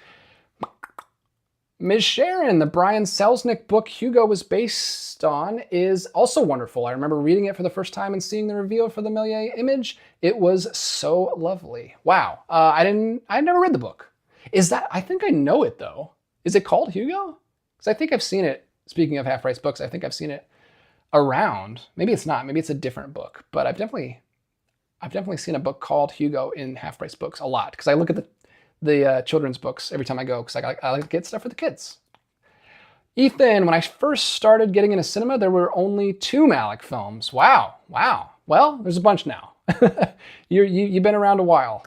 Ms. Sharon, the Brian Selznick book Hugo was based on, is also wonderful. I remember reading it for the first time and seeing the reveal for the Méliès image. It was so lovely. Wow. I never read the book. I think I know it though. Is it called Hugo? Because I think I've seen it, speaking of half-price books, I think I've seen it around. Maybe it's not, maybe it's a different book, but I've definitely seen a book called Hugo in half-price books a lot, because I look at the children's books every time I go, because I like to get stuff for the kids. Ethan, when I first started getting into cinema, there were only 2 Malick films. Wow. Well, there's a bunch now. You've been around a while.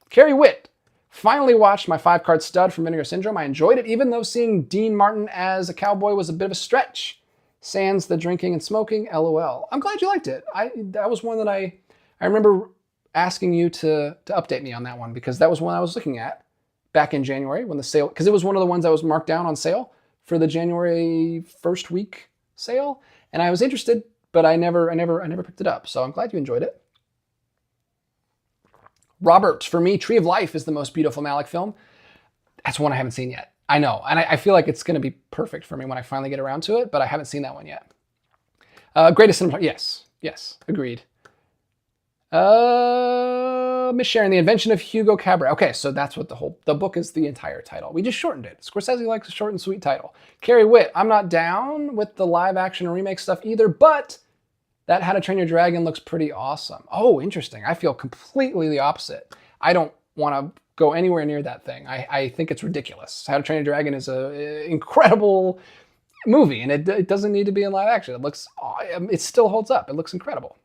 Carrie Witt, finally watched my 5-card stud from Vinegar Syndrome. I enjoyed it, even though seeing Dean Martin as a cowboy was a bit of a stretch. Sans the drinking and smoking, LOL. I'm glad you liked it. That was one that I remember asking you to update me on that one, because that was one I was looking at back in January when the sale, because it was one of the ones that was marked down on sale for the January 1st week sale, and I was interested, but I never picked it up. So I'm glad you enjoyed it. Robert, for me, Tree of Life is the most beautiful Malick film. That's one I haven't seen yet. I know, and I feel like it's going to be perfect for me when I finally get around to it, but I haven't seen that one yet. Greatest cinema, yes, agreed. Miss Sharon, The Invention of Hugo Cabret. Okay, so that's what the book is, the entire title. We just shortened it. Scorsese likes a short and sweet title. Carrie Witt, I'm not down with the live action or remake stuff either, but that How to Train Your Dragon looks pretty awesome. Oh, interesting. I feel completely the opposite. I don't want to go anywhere near that thing. I think it's ridiculous. How to Train Your Dragon is an incredible movie, and it doesn't need to be in live action. It still holds up. It looks incredible.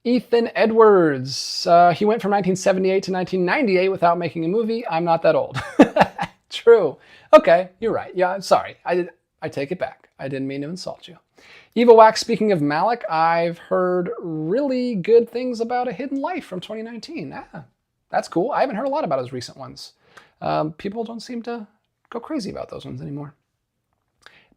Ethan Edwards, he went from 1978 to 1998 without making a movie. I'm not that old. True. Okay, you're right. Yeah, I'm sorry. I take it back. I didn't mean to insult you. Eva Wax, speaking of Malick, I've heard really good things about A Hidden Life from 2019. That's cool. I haven't heard a lot about his recent ones. People don't seem to go crazy about those ones anymore.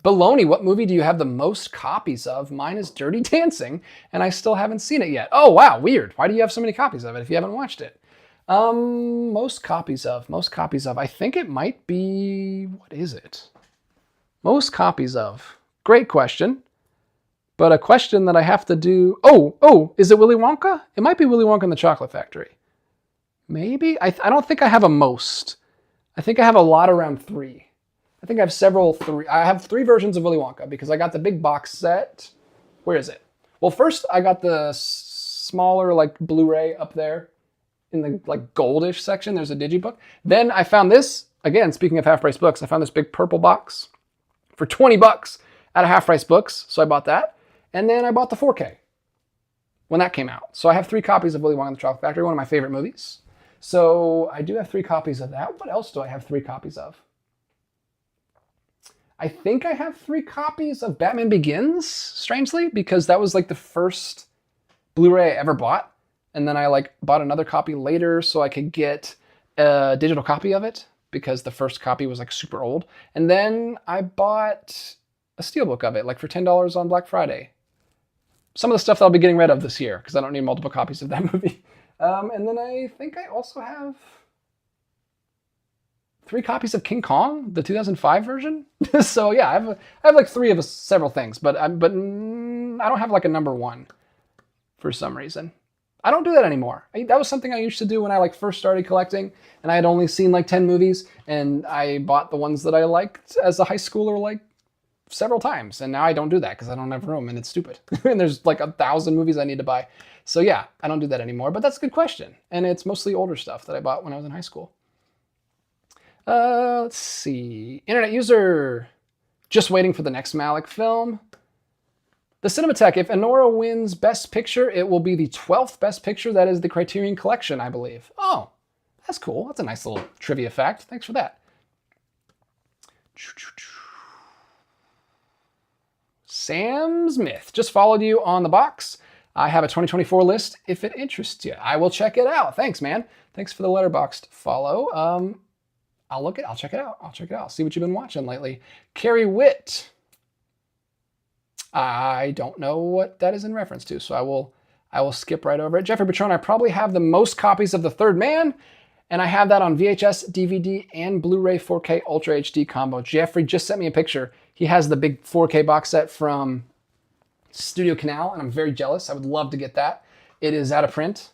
Baloney, what movie do you have the most copies of? Mine is Dirty Dancing, and I still haven't seen it yet. Oh, wow, weird. Why do you have so many copies of it if you haven't watched it? Most copies of. I think it might be, what is it? Most copies of. Great question. But a question that I have to do. Oh, is it Willy Wonka? It might be Willy Wonka and the Chocolate Factory. Maybe? I don't think I have a most. I think I have a lot around 3. I think I have I have 3 versions of Willy Wonka because I got the big box set. Where is it? Well, first I got the smaller like Blu-ray up there in the like goldish section. There's a digibook. Then I found this, again, speaking of half-price books, I found this big purple box for $20 at a half-price books. So I bought that. And then I bought the 4K when that came out. So I have 3 copies of Willy Wonka and the Chocolate Factory, one of my favorite movies. So I do have 3 copies of that. What else do I have 3 copies of? I think I have 3 copies of Batman Begins, strangely, because that was like the first Blu-ray I ever bought. And then I like bought another copy later so I could get a digital copy of it. because the first copy was like super old. And then I bought a steelbook of it, like for $10 on Black Friday. Some of the stuff that I'll be getting rid of this year because I don't need multiple copies of that movie. And then I think I also have 3 copies of King Kong, the 2005 version. So yeah, I have like 3 of several things, but I don't have like a number 1 for some reason. I don't do that anymore. That was something I used to do when I like first started collecting, and I had only seen like 10 movies, and I bought the ones that I liked as a high schooler like several times. And now I don't do that because I don't have room, and it's stupid. And there's like 1,000 movies I need to buy. So yeah, I don't do that anymore. But that's a good question, and it's mostly older stuff that I bought when I was in high school. Let's see. Internet user, just waiting for the next Malick film. The Cinematheque, if Anora wins Best Picture, it will be the 12th Best Picture. That is the Criterion Collection, I believe. Oh, that's cool. That's a nice little trivia fact. Thanks for that. Sam Smith, just followed you on the box. I have a 2024 list if it interests you. I will check it out. Thanks, man. Thanks for the Letterboxd follow. I'll check it out. See what you've been watching lately. Carrie Witt. I don't know what that is in reference to, so I will skip right over it. Jeffrey Patron, I probably have the most copies of The Third Man, and I have that on VHS, DVD, and Blu-ray 4K Ultra HD combo. Jeffrey just sent me a picture. He has the big 4K box set from Studio Canal, and I'm very jealous. I would love to get that. It is out of print,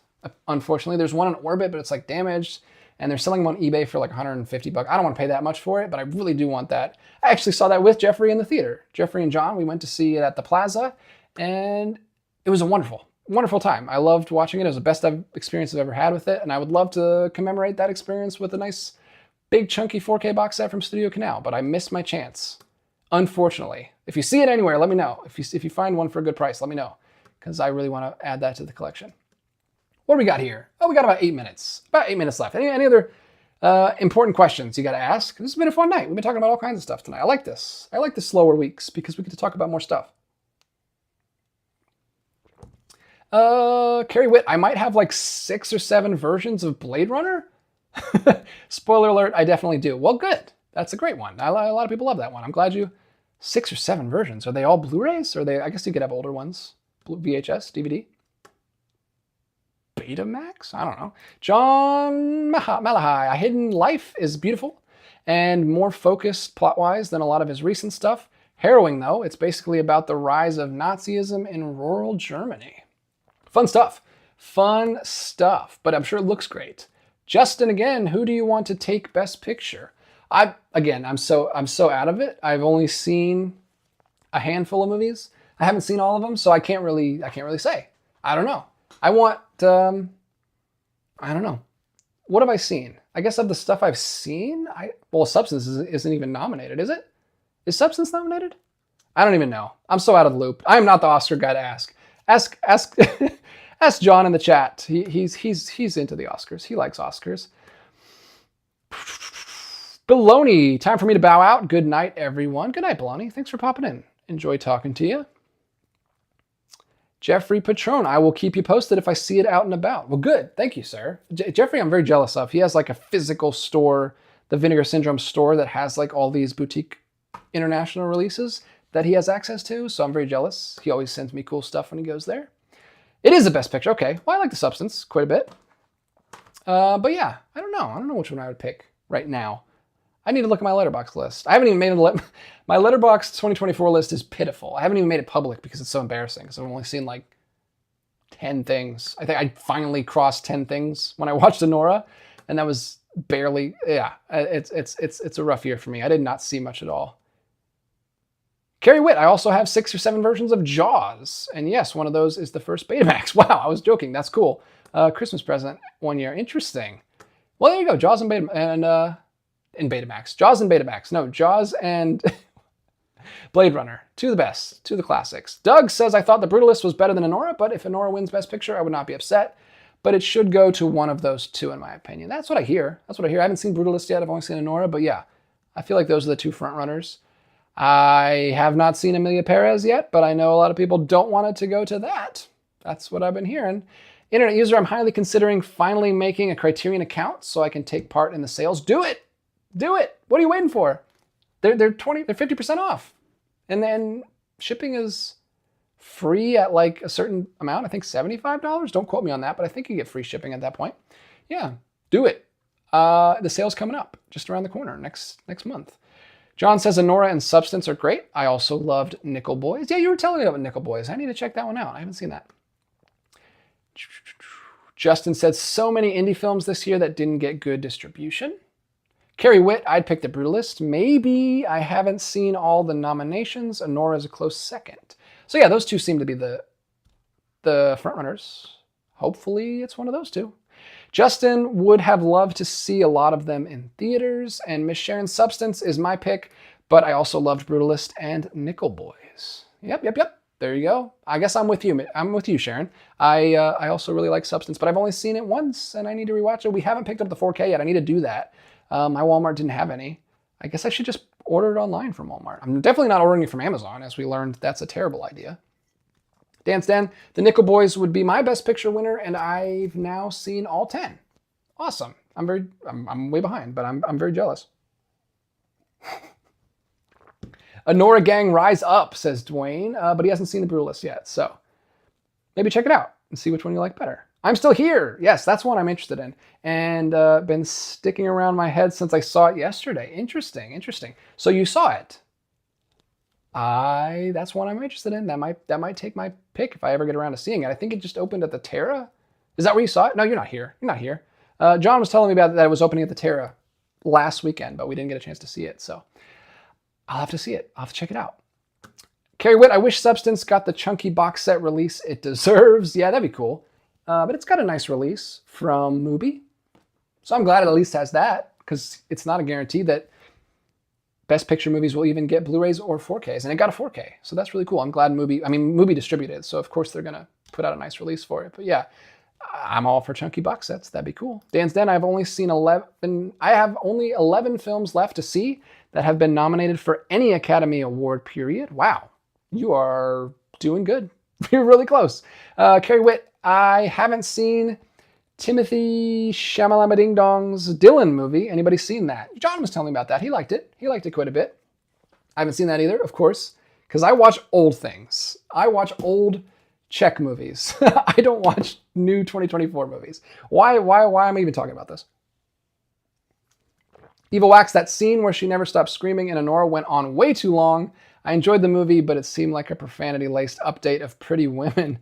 unfortunately. There's one in orbit, but it's like damaged. And they're selling them on eBay for like 150 bucks. I don't want to pay that much for it, but I really do want that. I actually saw that with Jeffrey in the theater. Jeffrey and John, we went to see it at the Plaza, and it was a wonderful, wonderful time. I loved watching it. It was the best experience I've ever had with it, and I would love to commemorate that experience with a nice, big, chunky 4K box set from Studio Canal, but I missed my chance, unfortunately. If you see it anywhere, let me know. If you find one for a good price, let me know, because I really want to add that to the collection. What do we got here? Oh, we got about 8 minutes. About 8 minutes left. Any other important questions you got to ask? This has been a fun night. We've been talking about all kinds of stuff tonight. I like this. I like the slower weeks because we get to talk about more stuff. Carrie Witt, I might have like 6 or 7 versions of Blade Runner. Spoiler alert, I definitely do. Well, good. That's a great one. A lot of people love that one. I'm glad you... 6 or 7 versions. Are they all Blu-rays? Or I guess you could have older ones. VHS, DVD. Betamax? I don't know. John Malahai. A Hidden Life is beautiful and more focused plot-wise than a lot of his recent stuff. Harrowing, though. It's basically about the rise of Nazism in rural Germany. Fun stuff. Fun stuff. But I'm sure it looks great. Justin, again, who do you want to take Best Picture? I'm so out of it. I've only seen a handful of movies. I haven't seen all of them, so I can't really say. I don't know. I want, I don't know. What have I seen? I guess of the stuff I've seen, well, Substance isn't even nominated, is it? Is Substance nominated? I don't even know. I'm so out of the loop. I'm not the Oscar guy to ask. Ask John in the chat. He's into the Oscars. He likes Oscars. Baloney, time for me to bow out. Good night, everyone. Good night, Baloney. Thanks for popping in. Enjoy talking to you. Jeffrey Patron, I will keep you posted if I see it out and about. Well, good. Thank you, sir. Jeffrey, I'm very jealous of. He has like a physical store, the Vinegar Syndrome store that has like all these boutique international releases that he has access to. So I'm very jealous. He always sends me cool stuff when he goes there. It is the Best Picture. Okay. Well, I like The Substance quite a bit. But yeah, I don't know. I don't know which one I would pick right now. I need to look at my Letterboxd list. I haven't even made my Letterboxd 2024 list is pitiful. I haven't even made it public because it's so embarrassing. Because I've only seen like 10 things. I think I finally crossed 10 things when I watched Anora, and that was barely. Yeah, it's a rough year for me. I did not see much at all. Carrie Witt, I also have 6 or 7 versions of Jaws, and yes, one of those is the first Betamax. Wow, I was joking. That's cool. Christmas present one year. Interesting. Well, there you go. Jaws and Betamax. Jaws and Betamax. No, Jaws and Blade Runner. 2 of the best. 2 of the classics. Doug says, I thought The Brutalist was better than Anora, but if Anora wins Best Picture, I would not be upset. But it should go to one of those 2, in my opinion. That's what I hear. I haven't seen Brutalist yet. I've only seen Anora, but yeah. I feel like those are the 2 front runners. I have not seen Emilia Perez yet, but I know a lot of people don't want it to go to that. That's what I've been hearing. Internet user, I'm highly considering finally making a Criterion account so I can take part in the sales. Do it! Do it. What are you waiting for? They're 50% off. And then shipping is free at like a certain amount. I think $75. Don't quote me on that, but I think you get free shipping at that point. Yeah, do it. The sale's coming up just around the corner next month. John says Anora and Substance are great. I also loved Nickel Boys. Yeah, you were telling me about Nickel Boys. I need to check that one out. I haven't seen that. Justin said so many indie films this year that didn't get good distribution. Carrie Witt, I'd pick The Brutalist. Maybe. I haven't seen all the nominations. Anora is a close second. So yeah, those two seem to be the frontrunners. Hopefully it's one of those two. Justin would have loved to see a lot of them in theaters, and Miss Sharon's Substance is my pick, but I also loved Brutalist and Nickel Boys. Yep. There you go. I guess I'm with you. I'm with you, Sharon. I also really like Substance, but I've only seen it once, and I need to rewatch it. We haven't picked up the 4K yet. I need to do that. My Walmart didn't have any. I guess I should just order it online from Walmart. I'm definitely not ordering it from Amazon, as we learned that's a terrible idea. Dan Stan, The Nickel Boys would be my best picture winner, and I've now seen all 10. Awesome. I'm way behind, but I'm very jealous. Anora Gang Rise Up, says Dwayne, but he hasn't seen The Brutalist yet, so maybe check it out and see which one you like better. I'm Still Here. Yes, that's one I'm interested in, and been sticking around my head since I saw it yesterday. Interesting. So you saw it. That's one I'm interested in. That might take my pick if I ever get around to seeing it. I think it just opened at the Terra. Is that where you saw it? No, you're not here. John was telling me about that it was opening at the Terra last weekend, but we didn't get a chance to see it. So I'll have to see it. I'll have to check it out. Carrie Witt, I wish Substance got the chunky box set release it deserves. Yeah, that'd be cool. But it's got a nice release from Mubi. So I'm glad it at least has that, because it's not a guarantee that Best Picture movies will even get Blu-rays or 4Ks, and it got a 4K, so that's really cool. I'm glad Mubi distributed, so of course they're gonna put out a nice release for it. But yeah, I'm all for chunky box sets. That'd be cool. Dan's Den, I have only 11 films left to see that have been nominated for any Academy Award period. Wow, you are doing good. You're really close. Carrie Witt, I haven't seen Timothy Chalamet Ding Dong's Dylan movie. Anybody seen that? John was telling me about that. He liked it. He liked it quite a bit. I haven't seen that either, of course, because I watch old things. I watch old Czech movies. I don't watch new 2024 movies. Why am I even talking about this? Eva Wax, that scene where she never stopped screaming in Anora went on way too long. I enjoyed the movie, but it seemed like a profanity-laced update of Pretty Woman,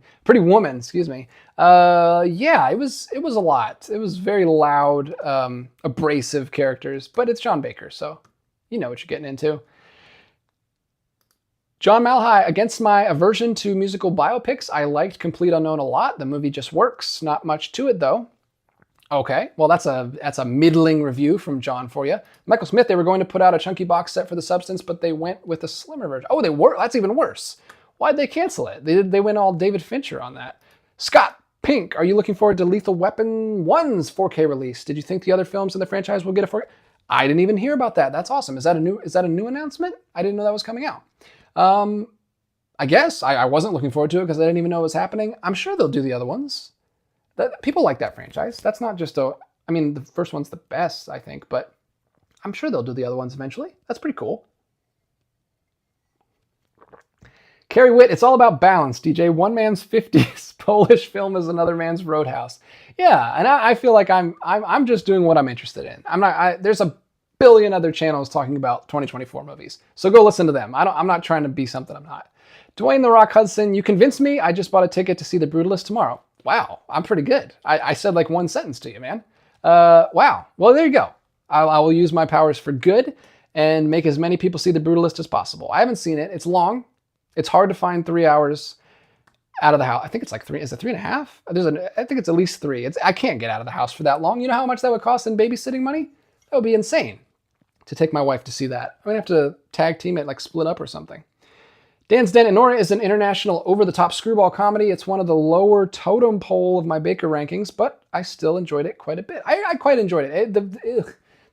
excuse me. Yeah, it was a lot. It was very loud, abrasive characters, but it's John Baker, so you know what you're getting into. John Malhai, against my aversion to musical biopics, I liked Complete Unknown a lot. The movie just works. Not much to it, though. Okay, well, that's a middling review from John for you. Michael Smith, they were going to put out a chunky box set for The Substance, but they went with a slimmer version. Oh, they were? That's even worse. Why'd they cancel it? They went all David Fincher on that. Scott Pink, are you looking forward to Lethal Weapon 1's 4K release? Did you think the other films in the franchise will get a 4K? I didn't even hear about that. That's awesome. Is that a new announcement? I didn't know that was coming out. I guess I wasn't looking forward to it because I didn't even know it was happening. I'm sure they'll do the other ones. People like that franchise. That's not just the first one's the best, I think, but I'm sure they'll do the other ones eventually. That's pretty cool. Carrie Witt, it's all about balance, DJ. One man's 50s Polish film is another man's Roadhouse. Yeah, and I feel like I'm just doing what I'm interested in. There's a billion other channels talking about 2024 movies, so go listen to them. I'm not trying to be something I'm not. Dwayne The Rock Hudson, you convinced me. I just bought a ticket to see The Brutalist tomorrow. Wow, I'm pretty good. I said like one sentence to you, man. Wow. Well, there you go. I will use my powers for good and make as many people see The Brutalist as possible. I haven't seen it. It's long. It's hard to find 3 hours out of the house. I think it's like 3. Is it 3.5? I think it's at least 3. I can't get out of the house for that long. You know how much that would cost in babysitting money? That would be insane to take my wife to see that. I'm going to have to tag team it, like split up or something. Dan's Den, Anora is an international over-the-top screwball comedy. It's one of the lower totem pole of my Baker rankings, but I still enjoyed it quite a bit. I quite enjoyed it.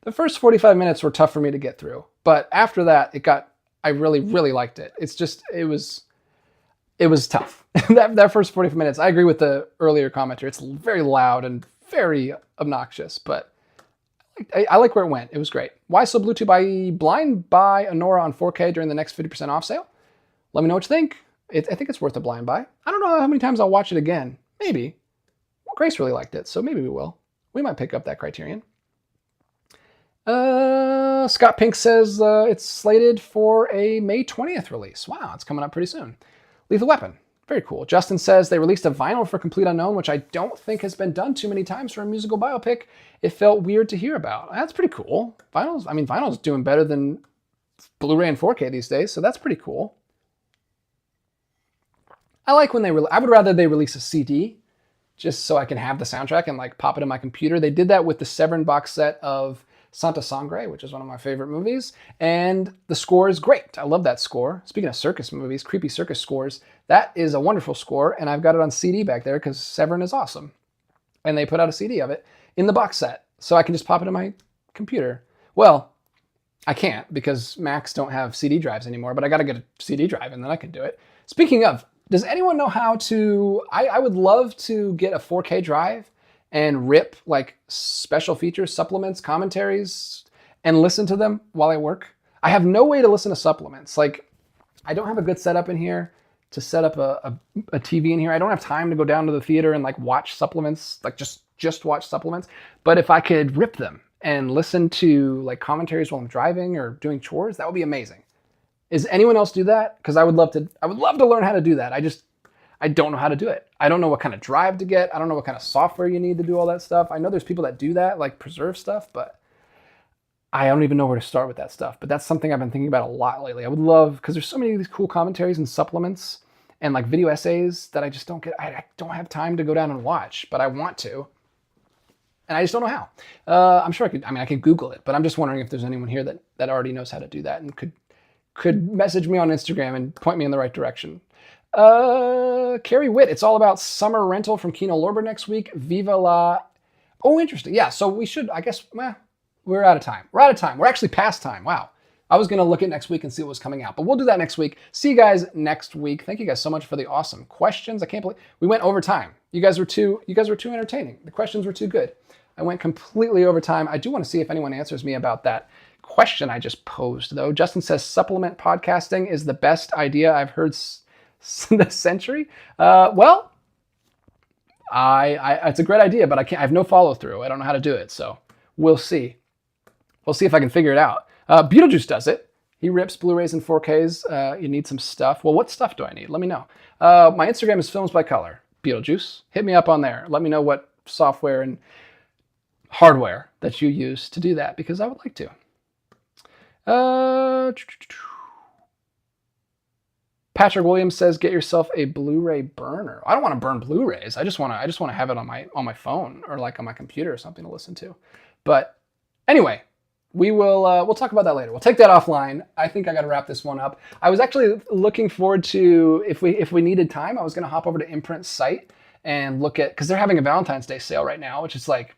The first 45 minutes were tough for me to get through, but after that, I really, really liked it. It was tough. that first 45 minutes, I agree with the earlier commenter. It's very loud and very obnoxious, but I like where it went. It was great. Why So Blue to buy blind buy a Noir on 4K during the next 50% off sale? Let me know what you think. I think it's worth a blind buy. I don't know how many times I'll watch it again. Maybe. Grace really liked it, so maybe we will. We might pick up that Criterion. Scott Pink says it's slated for a May 20th release. Wow, it's coming up pretty soon. Lethal Weapon. Very cool. Justin says they released a vinyl for Complete Unknown, which I don't think has been done too many times for a musical biopic. It felt weird to hear about. That's pretty cool. Vinyl's doing better than Blu-ray and 4K these days, so that's pretty cool. I like when I would rather they release a CD just so I can have the soundtrack and like pop it in my computer. They did that with the Severin box set of Santa Sangre, which is one of my favorite movies, and the score is great. I love that score. Speaking of circus movies, creepy circus scores, that is a wonderful score, and I've got it on CD back there because Severin is awesome. And they put out a CD of it in the box set, so I can just pop it in my computer. Well, I can't because Macs don't have CD drives anymore, but I got to get a CD drive and then I can do it. Speaking of, does anyone know how to, I would love to get a 4K drive and rip like special features, supplements, commentaries, and listen to them while I work. I have no way to listen to supplements. Like, I don't have a good setup in here to set up a TV in here. I don't have time to go down to the theater and like watch supplements, like just watch supplements. But if I could rip them and listen to like commentaries while I'm driving or doing chores, that would be amazing. Is anyone else do that? Because I would love to learn how to do that. I don't know how to do it. I don't know what kind of drive to get. I don't know what kind of software you need to do all that stuff. I know there's people that do that, like preserve stuff, but I don't even know where to start with that stuff. But that's something I've been thinking about a lot lately. I would love, because there's so many of these cool commentaries and supplements and like video essays that I just don't get. I don't have time to go down and watch, but I want to. And I just don't know how. I'm sure I could Google it, but I'm just wondering if there's anyone here that already knows how to do that and could message me on Instagram and point me in the right direction. Carrie Witt, it's all about summer rental from Kino Lorber next week. Viva la... Oh, interesting. Yeah, so we should, I guess, we're out of time. We're out of time. We're actually past time. Wow. I was going to look at next week and see what was coming out, but we'll do that next week. See you guys next week. Thank you guys so much for the awesome questions. I can't believe we went over time. You guys were too entertaining. The questions were too good. I went completely over time. I do want to see if anyone answers me about that question I just posed, though. Justin says supplement podcasting is the best idea I've heard this century. Well, it's a great idea, but I have no follow through. I don't know how to do it, so we'll see. We'll see if I can figure it out. Beetlejuice does it. He rips Blu-rays and 4Ks. You need some stuff. Well, what stuff do I need? Let me know. My Instagram is Films by Color. Beetlejuice. Hit me up on there. Let me know what software and hardware that you use to do that, because I would like to. Patrick Williams says, "Get yourself a Blu-ray burner." I don't want to burn Blu-rays. I just want to have it on my phone or like on my computer or something to listen to. But anyway, we'll talk about that later. We'll take that offline. I think I got to wrap this one up. I was actually looking forward to, if we needed time, I was going to hop over to Imprint's site and look at, because they're having a Valentine's Day sale right now, which is like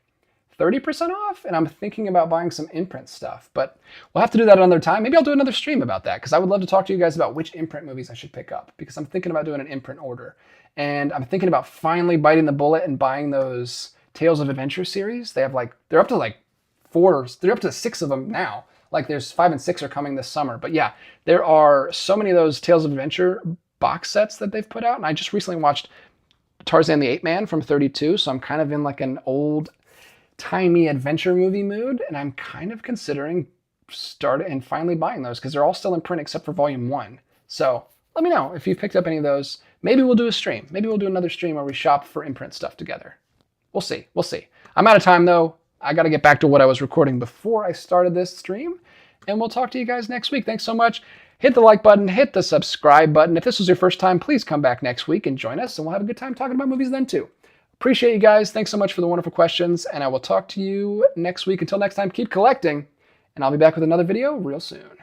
30% off, and I'm thinking about buying some Imprint stuff, but we'll have to do that another time. Maybe I'll do another stream about that, because I would love to talk to you guys about which Imprint movies I should pick up, because I'm thinking about doing an Imprint order, and I'm thinking about finally biting the bullet and buying those Tales of Adventure series. They're up to 6 of them now. Like there's 5 and 6 are coming this summer, but yeah, there are so many of those Tales of Adventure box sets that they've put out, and I just recently watched Tarzan the Ape Man from 32, so I'm kind of in like an old timey adventure movie mood, and I'm kind of considering finally buying those, because they're all still in print except for volume 1. So let me know if you've picked up any of those. Maybe we'll do a stream. Maybe we'll do another stream where we shop for Imprint stuff together. We'll see. I'm out of time though. I got to get back to what I was recording before I started this stream, and we'll talk to you guys next week. Thanks so much. Hit the like button, hit the subscribe button. If this was your first time, please come back next week and join us, and we'll have a good time talking about movies then too. Appreciate you guys. Thanks so much for the wonderful questions, and I will talk to you next week. Until next time, keep collecting, and I'll be back with another video real soon.